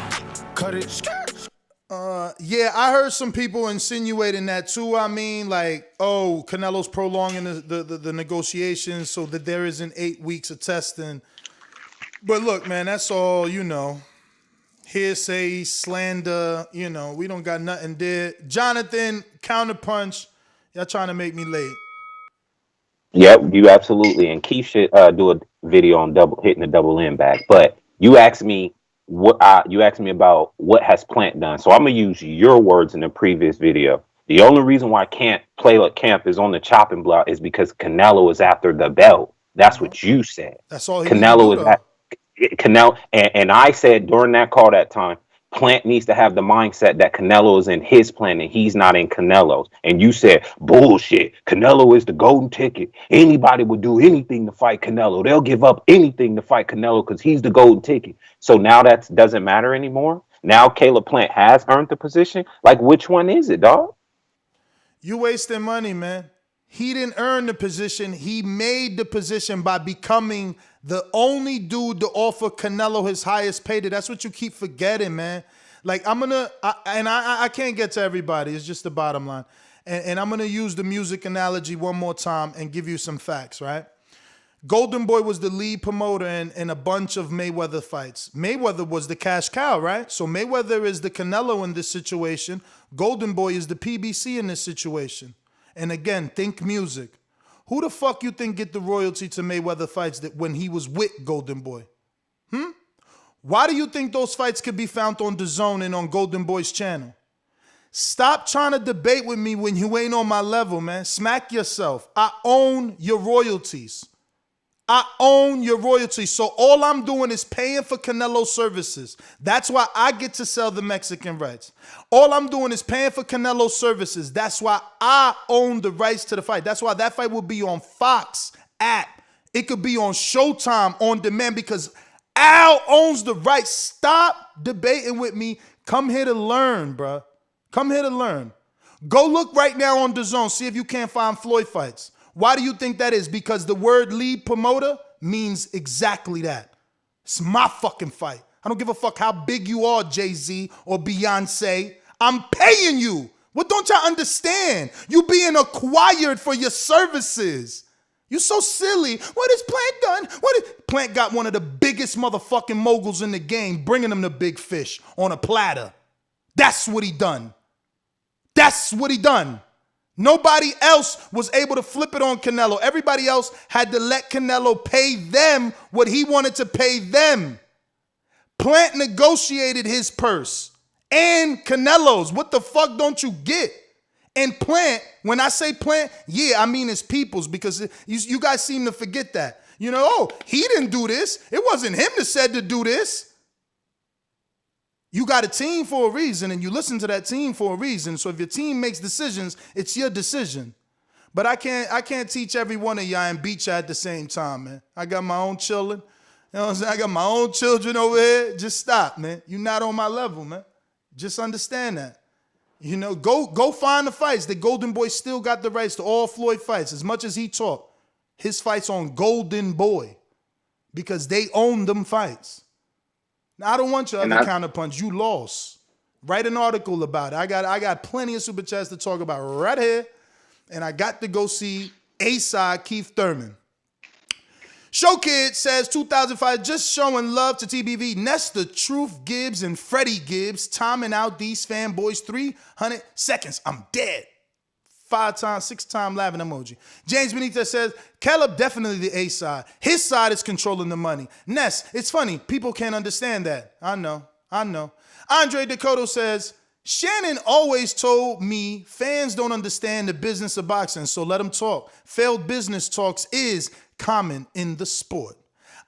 cut it. Yeah, I heard some people insinuating that too. I mean, like, oh, Canelo's prolonging the negotiations so that there isn't 8 weeks of testing. But look, man, that's all, hearsay, slander, we don't got nothing there. Jonathan, counterpunch, y'all trying to make me late. Yep, you absolutely. And Keith should do a video on hitting the double end back. But you asked me you asked me about what has Plant done. So I'm gonna use your words in the previous video. The only reason why Camp is on the chopping block is because Canelo is after the belt. That's what you said. That's all he Canelo needs to is do, at Canelo, and I said during that call that time, Plant needs to have the mindset that Canelo is in his plan and he's not in Canelo's. And you said, bullshit. Canelo is the golden ticket. Anybody would do anything to fight Canelo. They'll give up anything to fight Canelo because he's the golden ticket. So now that doesn't matter anymore. Now Caleb Plant has earned the position. Like, which one is it, dog? You wasting money, man. He didn't earn the position. He made the position by becoming the only dude to offer Canelo his highest payday. That's what you keep forgetting, man. Like, I can't get to everybody. It's just the bottom line. And I'm going to use the music analogy one more time and give you some facts, right? Golden Boy was the lead promoter in a bunch of Mayweather fights. Mayweather was the cash cow, right? So Mayweather is the Canelo in this situation. Golden Boy is the PBC in this situation. And again, think music. Who the fuck you think get the royalty to Mayweather fights that when he was with Golden Boy? Why do you think those fights could be found on Dazn and on Golden Boy's channel? Stop trying to debate with me when you ain't on my level, man. Smack yourself. I own your royalties. I own your royalties. So all I'm doing is paying for Canelo services. That's why I get to sell the Mexican rights. All I'm doing is paying for Canelo services. That's why I own the rights to the fight. That's why that fight will be on Fox app. It could be on Showtime on demand because Al owns the rights. Stop debating with me. Come here to learn, bruh. Come here to learn. Go look right now on DAZN. See if you can't find Floyd fights. Why do you think that is? Because the word lead promoter means exactly that. It's my fucking fight. I don't give a fuck how big you are, Jay-Z or Beyonce. I'm paying you. What don't y'all understand? You being acquired for your services. You so silly. What has Plant done? Plant got one of the biggest motherfucking moguls in the game, bringing him the big fish on a platter. That's what he done. That's what he done. Nobody else was able to flip it on Canelo. Everybody else had to let Canelo pay them what he wanted to pay them. Plant negotiated his purse and Canelo's. What the fuck don't you get? And Plant, when I say Plant, yeah, I mean his peoples because you guys seem to forget that. He didn't do this. It wasn't him that said to do this. You got a team for a reason, and you listen to that team for a reason. So if your team makes decisions, it's your decision. But I can't teach every one of y'all and beat y'all at the same time, man. I got my own children. You know what I'm saying? I got my own children over here. Just stop, man. You're not on my level, man. Just understand that. Go find the fights. The Golden Boy still got the rights to all Floyd fights. As much as he talked, his fights on Golden Boy because they own them fights. Now, I don't want your other counterpunch. You lost. Write an article about it. I got plenty of super chats to talk about right here. And I got to go see A-Side Keith Thurman. Show Kid says 2005, just showing love to TBV. Nesta, Truth Gibbs, and Freddie Gibbs timing out these fanboys 300 seconds. I'm dead. 6-time laughing emoji. James Benitez says, Caleb definitely the A side. His side is controlling the money. Ness, it's funny. People can't understand that. I know. Andre Dakota says, Shannon always told me fans don't understand the business of boxing, so let them talk. Failed business talks is common in the sport.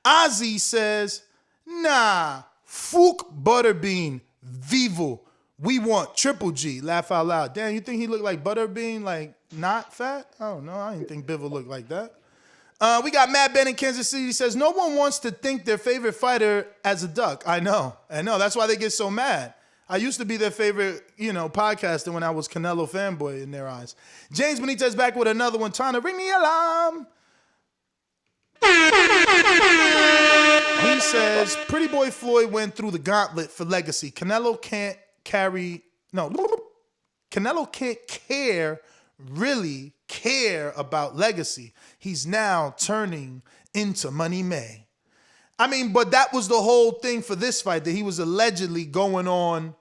Ozzy says, nah, Fook Butterbean, Vivo. We want Triple G. Laugh out loud. Damn, you think he looked like Butterbean, like not fat? I don't know. I didn't think Bivol looked like that. We got Matt Ben in Kansas City. He says, no one wants to think their favorite fighter as a duck. I know. That's why they get so mad. I used to be their favorite, podcaster when I was Canelo fanboy in their eyes. James Benitez back with another one, trying to ring the alarm. He says, Pretty Boy Floyd went through the gauntlet for legacy. Canelo can't really care about legacy. He's now turning into Money May. I mean, but that was the whole thing for this fight, that he was allegedly going on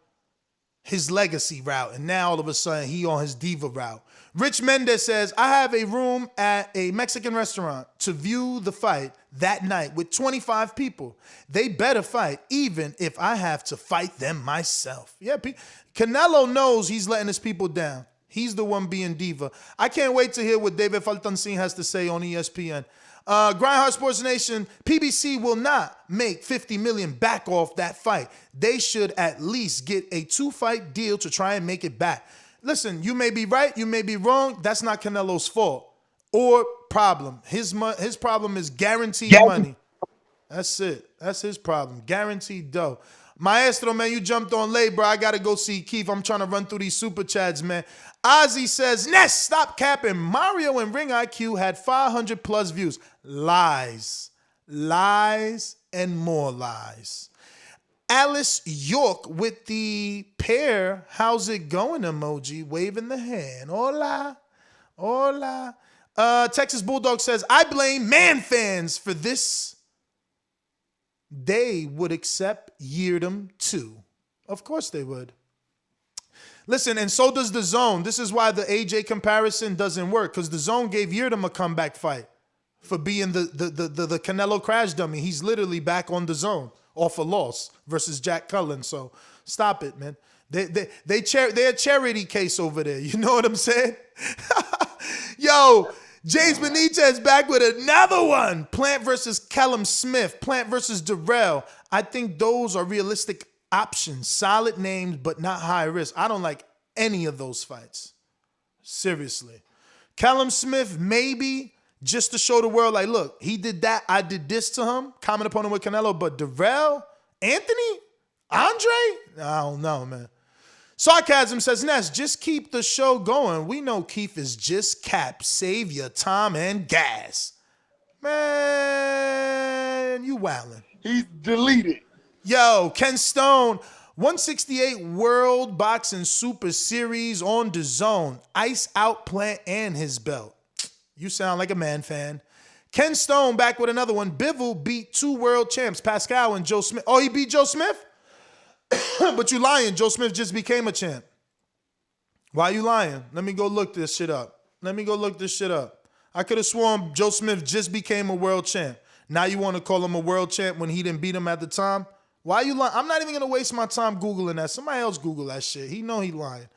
his legacy route, and now all of a sudden he on his diva route. Rich Mendez says, I have a room at a Mexican restaurant to view the fight that night with 25 people. They better fight, even if I have to fight them myself. Yeah, Canelo knows he's letting his people down. He's the one being diva. I can't wait to hear what David Faltancin has to say on ESPN. Grindhard Sports Nation, PBC will not make $50 million back off that fight. They should at least get a 2-fight deal to try and make it back. Listen, you may be right, you may be wrong. That's not Canelo's fault or problem. His problem is guaranteed money. That's it. That's his problem. Guaranteed dough. Maestro, man, you jumped on late, bro. I got to go see Keith. I'm trying to run through these super chats, man. Ozzy says, Ness, stop capping. Mario and Ring IQ had 500 plus views. Lies. Lies and more lies. Alice York with the pair, how's it going emoji, waving the hand. Hola. Hola. Texas Bulldog says, I blame man fans for this. They would accept Yeardom too. Of course they would. Listen, and so does the Zone. This is why the AJ comparison doesn't work, because the Zone gave Yeardom a comeback fight for being the Canelo crash dummy. He's literally back on the Zone off a loss versus Jack Cullen. So stop it, man. They're a charity case over there. You know what I'm saying? Yo, James Benitez back with another one. Plant versus Callum Smith. Plant versus Durrell. I think those are realistic options. Solid names, but not high risk. I don't like any of those fights. Seriously. Callum Smith, maybe just to show the world, like, look, he did that. I did this to him. Common opponent with Canelo. But Durrell, Anthony, Andre? I don't know, man. Sarcasm says, Ness, just keep the show going. We know Keith is just cap. Save your time and gas. Man, you wildin'. He's deleted. Yo, Ken Stone, 168 World Boxing Super Series on DAZN. Ice out Plant and his belt. You sound like a man fan. Ken Stone back with another one. Bivol beat 2 world champs, Pascal and Joe Smith. Oh, he beat Joe Smith? But you lying. Joe Smith just became a champ. Why you lying? Let me go look this shit up. I could have sworn Joe Smith just became a world champ. Now you want to call him a world champ when he didn't beat him at the time? Why you lying? I'm not even going to waste my time Googling that. Somebody else Google that shit. He know he lying.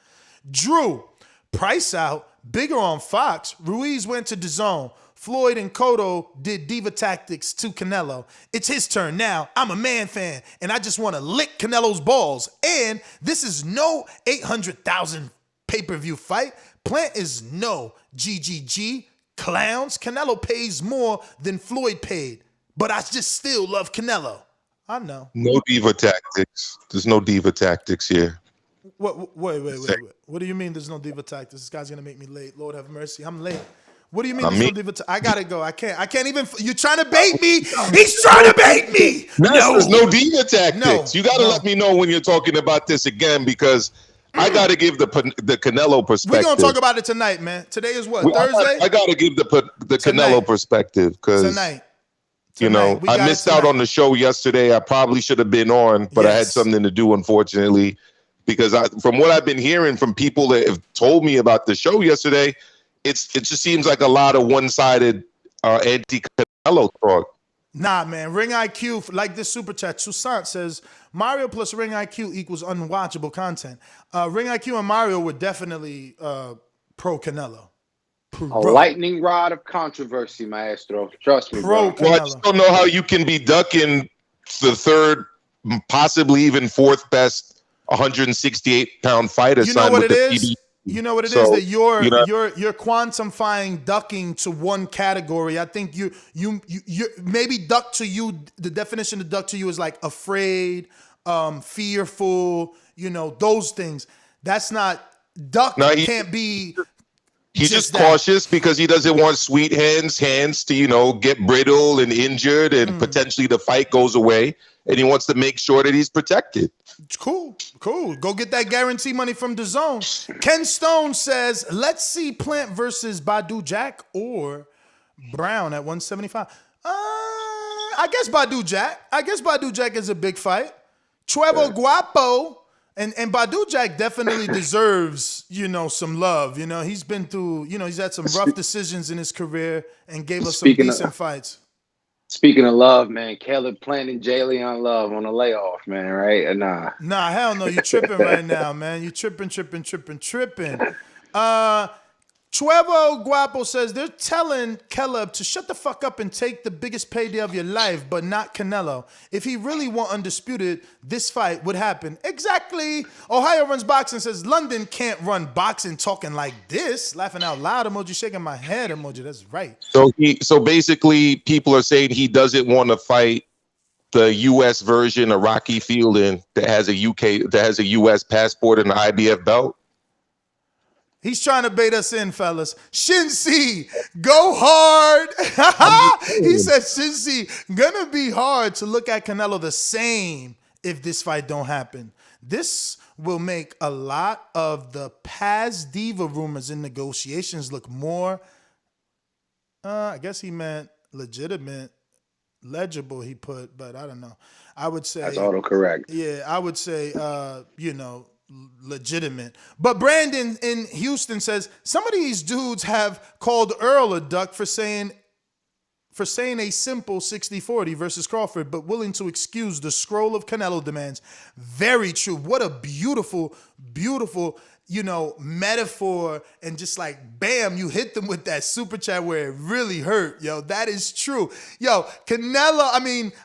Drew, price out, bigger on Fox. Ruiz went to DAZN. Floyd and Cotto did diva tactics to Canelo. It's his turn now. I'm a man fan, and I just want to lick Canelo's balls. And this is no 800,000 pay-per-view fight. Plant is no GGG. Clowns. Canelo pays more than Floyd paid, but I just still love Canelo. I know. No diva tactics. There's no diva tactics here. Wait. What do you mean there's no diva tactics? This guy's going to make me late. Lord have mercy. I'm late. What do you mean there's no diva tactics? I got to go. I can't even. You're trying to bait me. He's trying to bait me. No, there's no diva tactics. You got to let me know when you're talking about this again, because I got to give the Canelo perspective. We're going to talk about it tonight, man. Today is what, Thursday? I got to give the Canelo perspective, because tonight. You know, I missed out on the show yesterday. I probably should have been on, but I had something to do, unfortunately, because from what I've been hearing from people that have told me about the show yesterday, it just seems like a lot of one-sided anti-Canelo talk. Nah, man. Ring IQ, like this super chat, Toussaint says, Mario plus Ring IQ equals unwatchable content. Ring IQ and Mario were definitely pro Canelo. A lightning rod of controversy, Maestro. Trust me, bro. Well, I just don't know how you can be ducking the third, possibly even fourth best 168-pound fight assigned with the PBC. You know what it is that you're quantifying ducking to one category. I think you maybe duck to you. The definition of duck to you is like afraid, fearful, those things. That's not Duck. Can't be. He's just cautious because he doesn't want sweet hands to, get brittle and injured and potentially the fight goes away. And he wants to make sure that he's protected. Cool. Go get that guarantee money from Dazn. Ken Stone says, let's see Plant versus Badu Jack or Brown at 175. I guess Badu Jack is a big fight. Trevo Guapo. And Badu Jack definitely deserves, some love. He's been through, he's had some rough decisions in his career and gave us some decent fights. Speaking of love, man, Caleb Plant and Jalen Love on a layoff, man, right? Nah, hell no. You tripping right now, man. You tripping. Trevo Guapo says they're telling Caleb to shut the fuck up and take the biggest payday of your life, but not Canelo. If he really want undisputed, this fight would happen. Exactly. Ohio Runs Boxing says London can't run boxing talking like this. Laughing out loud emoji, shaking my head emoji. That's right. So basically, people are saying he doesn't want to fight the U.S. version of Rocky Fielding that has a U.S. passport and an IBF belt. He's trying to bait us in, fellas. Shinsi, go hard. He said Shinsi, gonna be hard to look at Canelo the same if this fight don't happen. This will make a lot of the past diva rumors and negotiations look more, I guess he meant legitimate, legible, he put, but I don't know. I would say that's autocorrect. Yeah, I would say, legitimate. But Brandon in Houston says some of these dudes have called Earl a duck for saying a simple 60-40 versus Crawford, but willing to excuse the scroll of Canelo demands. Very true. What a beautiful metaphor, and just like bam, you hit them with that super chat where it really hurt. Yo, that is true. Yo, Canelo,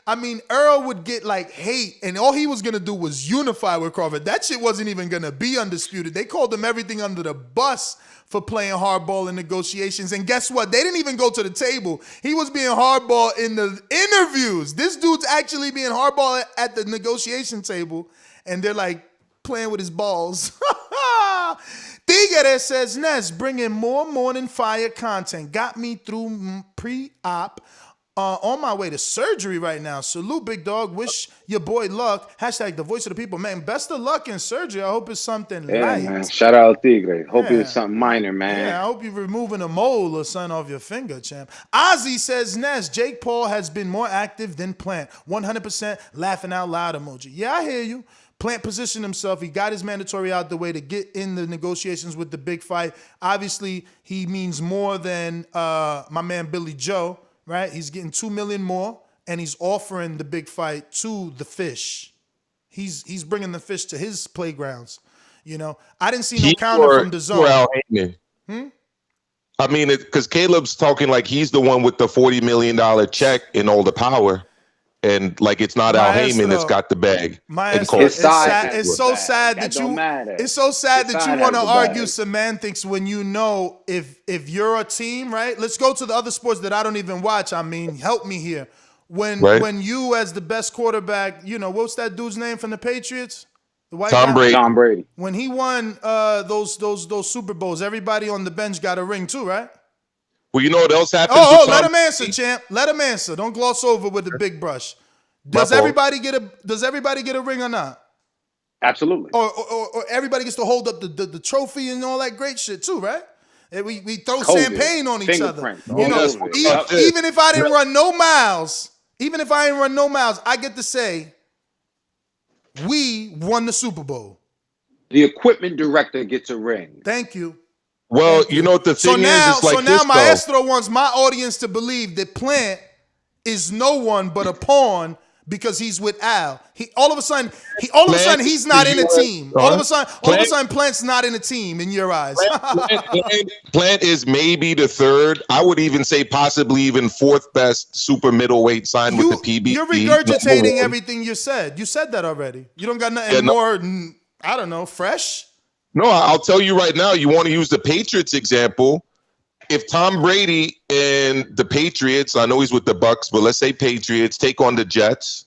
I mean, Earl would get like hate, and all he was gonna do was unify with Crawford. That shit wasn't even gonna be undisputed. They called him everything under the bus for playing hardball in negotiations. And guess what? They didn't even go to the table. He was being hardball in the interviews. This dude's actually being hardball at the negotiation table, and they're like playing with his balls. Tigre says, Ness, bringing more Morning Fire content. Got me through pre-op. On my way to surgery right now. Salute, big dog. Wish your boy luck. Hashtag the voice of the people. Man, best of luck in surgery. I hope it's something light. Man. Shout out Tigre. Hope it's something minor, man. Yeah, I hope you're removing a mole or something off your finger, champ. Ozzy says, Ness, Jake Paul has been more active than Plant. 100% laughing out loud emoji. Yeah, I hear you. Plant positioned himself. He got his mandatory out the way to get in the negotiations with the big fight. Obviously, he means more than my man Billy Joe, right? He's getting $2 million more, and he's offering the big fight to the Fish. He's bringing the Fish to his playgrounds. I didn't see no counter from Dazn. I mean, because Caleb's talking like he's the one with the $40 million check and all the power. And like it's not Al Heyman that's got the bag. It's so sad that you want to argue semantics when if you're a team, right? Let's go to the other sports that I don't even watch. Help me here. When you as the best quarterback, what's that dude's name from the Patriots? The white Tom Brady. When he won those Super Bowls, everybody on the bench got a ring too, right? Well, you know what else happened? Let him answer, champ. Let him answer. Don't gloss over with the big brush. Does everybody get a ring or not? Absolutely. Or everybody gets to hold up the trophy and all that great shit too, right? And we throw champagne on each other. Even if I didn't run no miles, I get to say we won the Super Bowl. The equipment director gets a ring. Thank you. Well, you know what the thing is? So now Maestro wants my audience to believe that Plant is no one but a pawn because he's with Al. All of a sudden he's not in a team. All of a sudden Plant's not in a team in your eyes. Plant is maybe the third. I would even say possibly even fourth best super middleweight signed with the PBC. You're regurgitating everything you said. You said that already. You don't got nothing more, I don't know, fresh? No, I'll tell you right now, you want to use the Patriots example. If Tom Brady and the Patriots, I know he's with the Bucks, but let's say Patriots take on the Jets,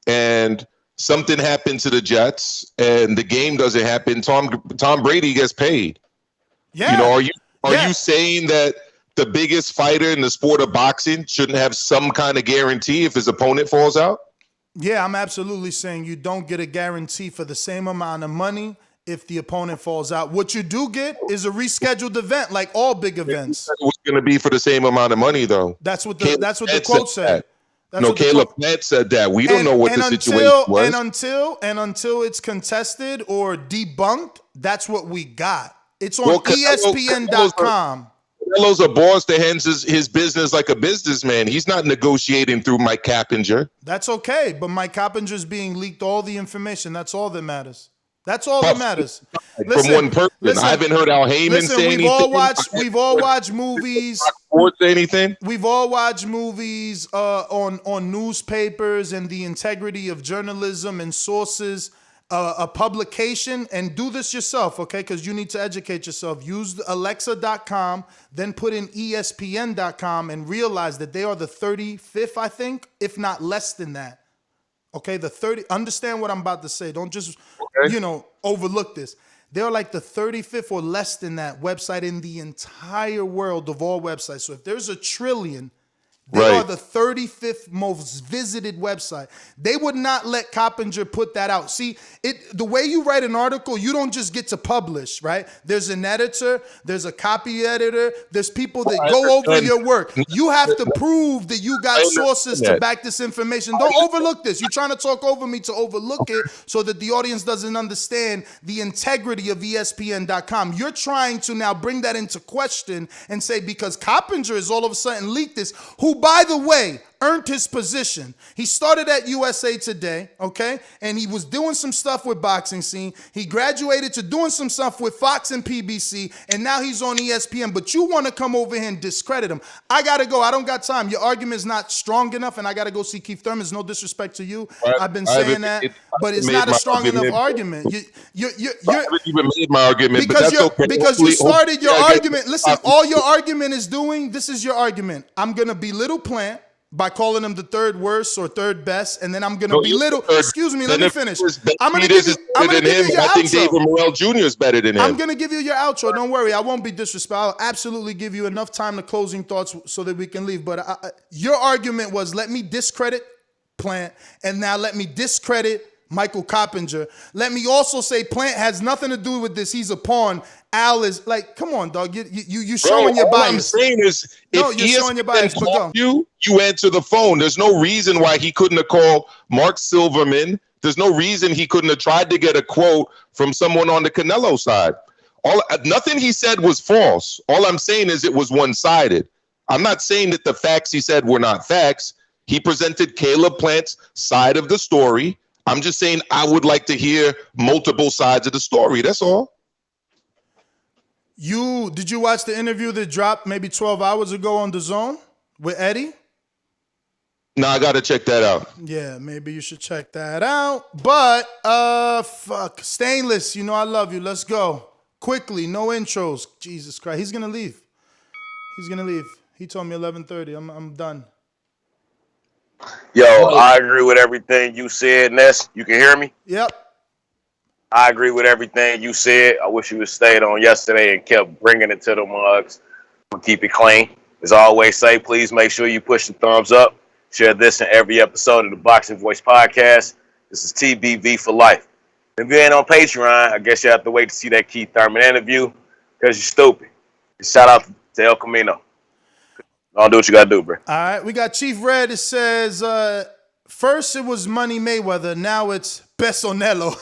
and something happened to the Jets and the game doesn't happen, Tom Brady gets paid. Yeah. You know, are you saying that the biggest fighter in the sport of boxing shouldn't have some kind of guarantee if his opponent falls out? Yeah, I'm absolutely saying you don't get a guarantee for the same amount of money if the opponent falls out. What you do get is a rescheduled event, like all big events. It's going to be for the same amount of money, though. That's what the quote said. Caleb Plant said that. We don't know what the situation was. And until it's contested or debunked, that's what we got. It's on ESPN.com. Canelo's a boss that handles his business like a businessman. He's not negotiating through Mike Coppinger. That's okay, but Mike Coppinger's being leaked all the information. That's all that matters. That's all that matters. From one person. I haven't heard Al Heyman say anything. We've all watched movies. Sports anything? We've all watched movies on newspapers and the integrity of journalism and sources, a publication, and do this yourself, okay? Because you need to educate yourself. Use Alexa.com, then put in ESPN.com and realize that they are the 35th, I think, if not less than that. Okay, understand what I'm about to say. Don't just, overlook this. They're like the 35th or less than that website in the entire world of all websites. So if there's a trillion, they are the 35th most visited website. They would not let Coppinger put that out. See, the way you write an article, you don't just get to publish, right? There's an editor, there's a copy editor, there's people that go over your work. You have to prove that you got sources to back this information. Don't overlook this. You're trying to talk over me to overlook it so that the audience doesn't understand the integrity of ESPN.com. You're trying to now bring that into question and say because Coppinger has all of a sudden leaked this, who, by the way, earned his position. He started at USA Today, okay? And he was doing some stuff with Boxing Scene. He graduated to doing some stuff with Fox and PBC, and now he's on ESPN. But you want to come over here and discredit him. I got to go. I don't got time. Your argument is not strong enough, and I got to go see Keith Thurman. It's no disrespect to you. I've been saying that, but it's not a strong enough argument. I haven't even made my argument, but that's okay. Because you started your argument. Listen, all your argument is doing, this is your argument. I'm going to belittle Plant by calling him the third worst or third best, and then I'm going to belittle. Excuse me, let me finish. I'm going to give you your I think outro. David Morrell Jr. is better than him. I'm going to give you your outro. Don't worry. I won't be disrespectful. I'll absolutely give you enough time to closing thoughts so that we can leave. But your argument was let me discredit Plant, and now let me discredit Michael Coppinger. Let me also say Plant has nothing to do with this. He's a pawn. Al is like, come on, dog. You showing your bias. All I'm saying is, if you're showing your bias. But go. You answer the phone. There's no reason why he couldn't have called Mark Silverman. There's no reason he couldn't have tried to get a quote from someone on the Canelo side. Nothing he said was false. All I'm saying is it was one-sided. I'm not saying that the facts he said were not facts. He presented Caleb Plant's side of the story. I'm just saying I would like to hear multiple sides of the story. That's all. Did you watch the interview that dropped maybe 12 hours ago on Dazn with Eddie? No, I got to check that out. Yeah, maybe you should check that out. But, Stainless, I love you. Let's go. Quickly, no intros. Jesus Christ. He's going to leave. He told me 11:30. I'm done. Yo, I agree with everything you said, Ness. You can hear me? Yep. I agree with everything you said. I wish you had stayed on yesterday and kept bringing it to the mugs. We'll keep it clean. As I always say, please make sure you push the thumbs up. Share this in every episode of the Boxing Voice podcast. This is TBV for life. If you ain't on Patreon, I guess you have to wait to see that Keith Thurman interview because you're stupid. Shout out to El Camino. I'll do what you got to do, bro. All right. We got Chief Red. It says, first it was Money Mayweather. Now it's Pesonello.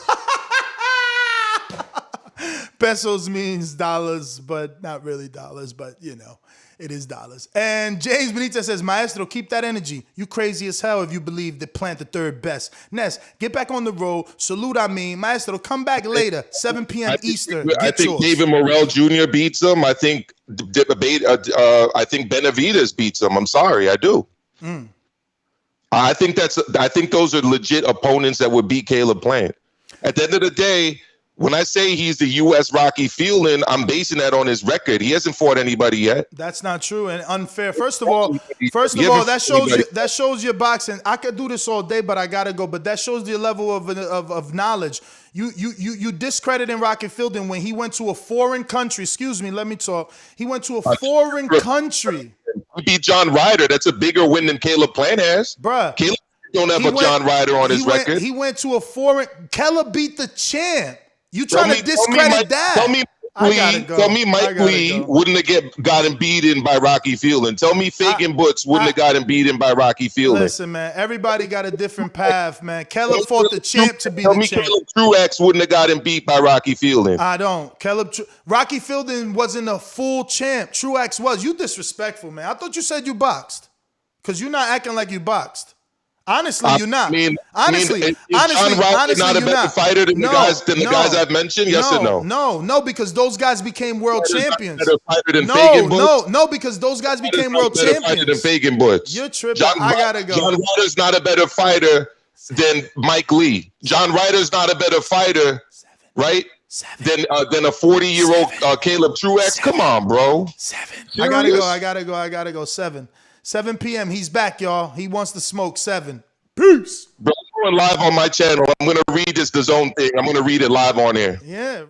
Pesos means dollars, but not really dollars, but it is dollars. And James Benitez says, Maestro, keep that energy. You crazy as hell if you believe that Plant the third best. Ness, get back on the road. Salute, Maestro, come back later, 7 p.m. Eastern. I think David Morrell Jr. beats him. I think Benavidez beats him. I'm sorry, I do. I think those are legit opponents that would beat Caleb Plant. At the end of the day, When I say he's the U.S. Rocky Fielding, I'm basing that on his record. He hasn't fought anybody yet. That's not true and unfair. First of all, that shows your boxing. I could do this all day, but I gotta go. But that shows your level of knowledge. You discrediting Rocky Fielding when he went to a foreign country. Excuse me, let me talk. He went to a foreign country. He beat John Ryder. That's a bigger win than Caleb Plant has. Bruh. Caleb don't have a John Ryder on his record. He went to a foreign. Caleb beat the champ. You trying to discredit that? Tell me Mike Lee wouldn't have gotten beaten by Rocky Fielding. Tell me Fagan Butts wouldn't have gotten beaten by Rocky Fielding. Listen, man, everybody got a different path, man. Caleb fought the champ to be the champ. Tell me Caleb Truax wouldn't have gotten beat by Rocky Fielding. I don't. Rocky Fielding wasn't a full champ. Truax was. You disrespectful, man. I thought you said you boxed. Because you're not acting like you boxed. Honestly, you're not. Honestly, John Ryder not a better fighter than the guys I've mentioned? Yes or no? No, because those guys became world champions. Better fighter than Fagan Butts? No, because those guys became world champions. Better fighter than Fagan Butts. You're tripping. I gotta go. John Ryder's not a better fighter than Mike Lee. John Ryder's not a better fighter, right? Than a 40-year-old Caleb Truax. Come on, bro. I gotta go. 7 p.m. He's back, y'all. He wants to smoke 7. Peace. Bro, I'm going live on my channel. I'm going to read this DAZN thing. I'm going to read it live on air. Yeah.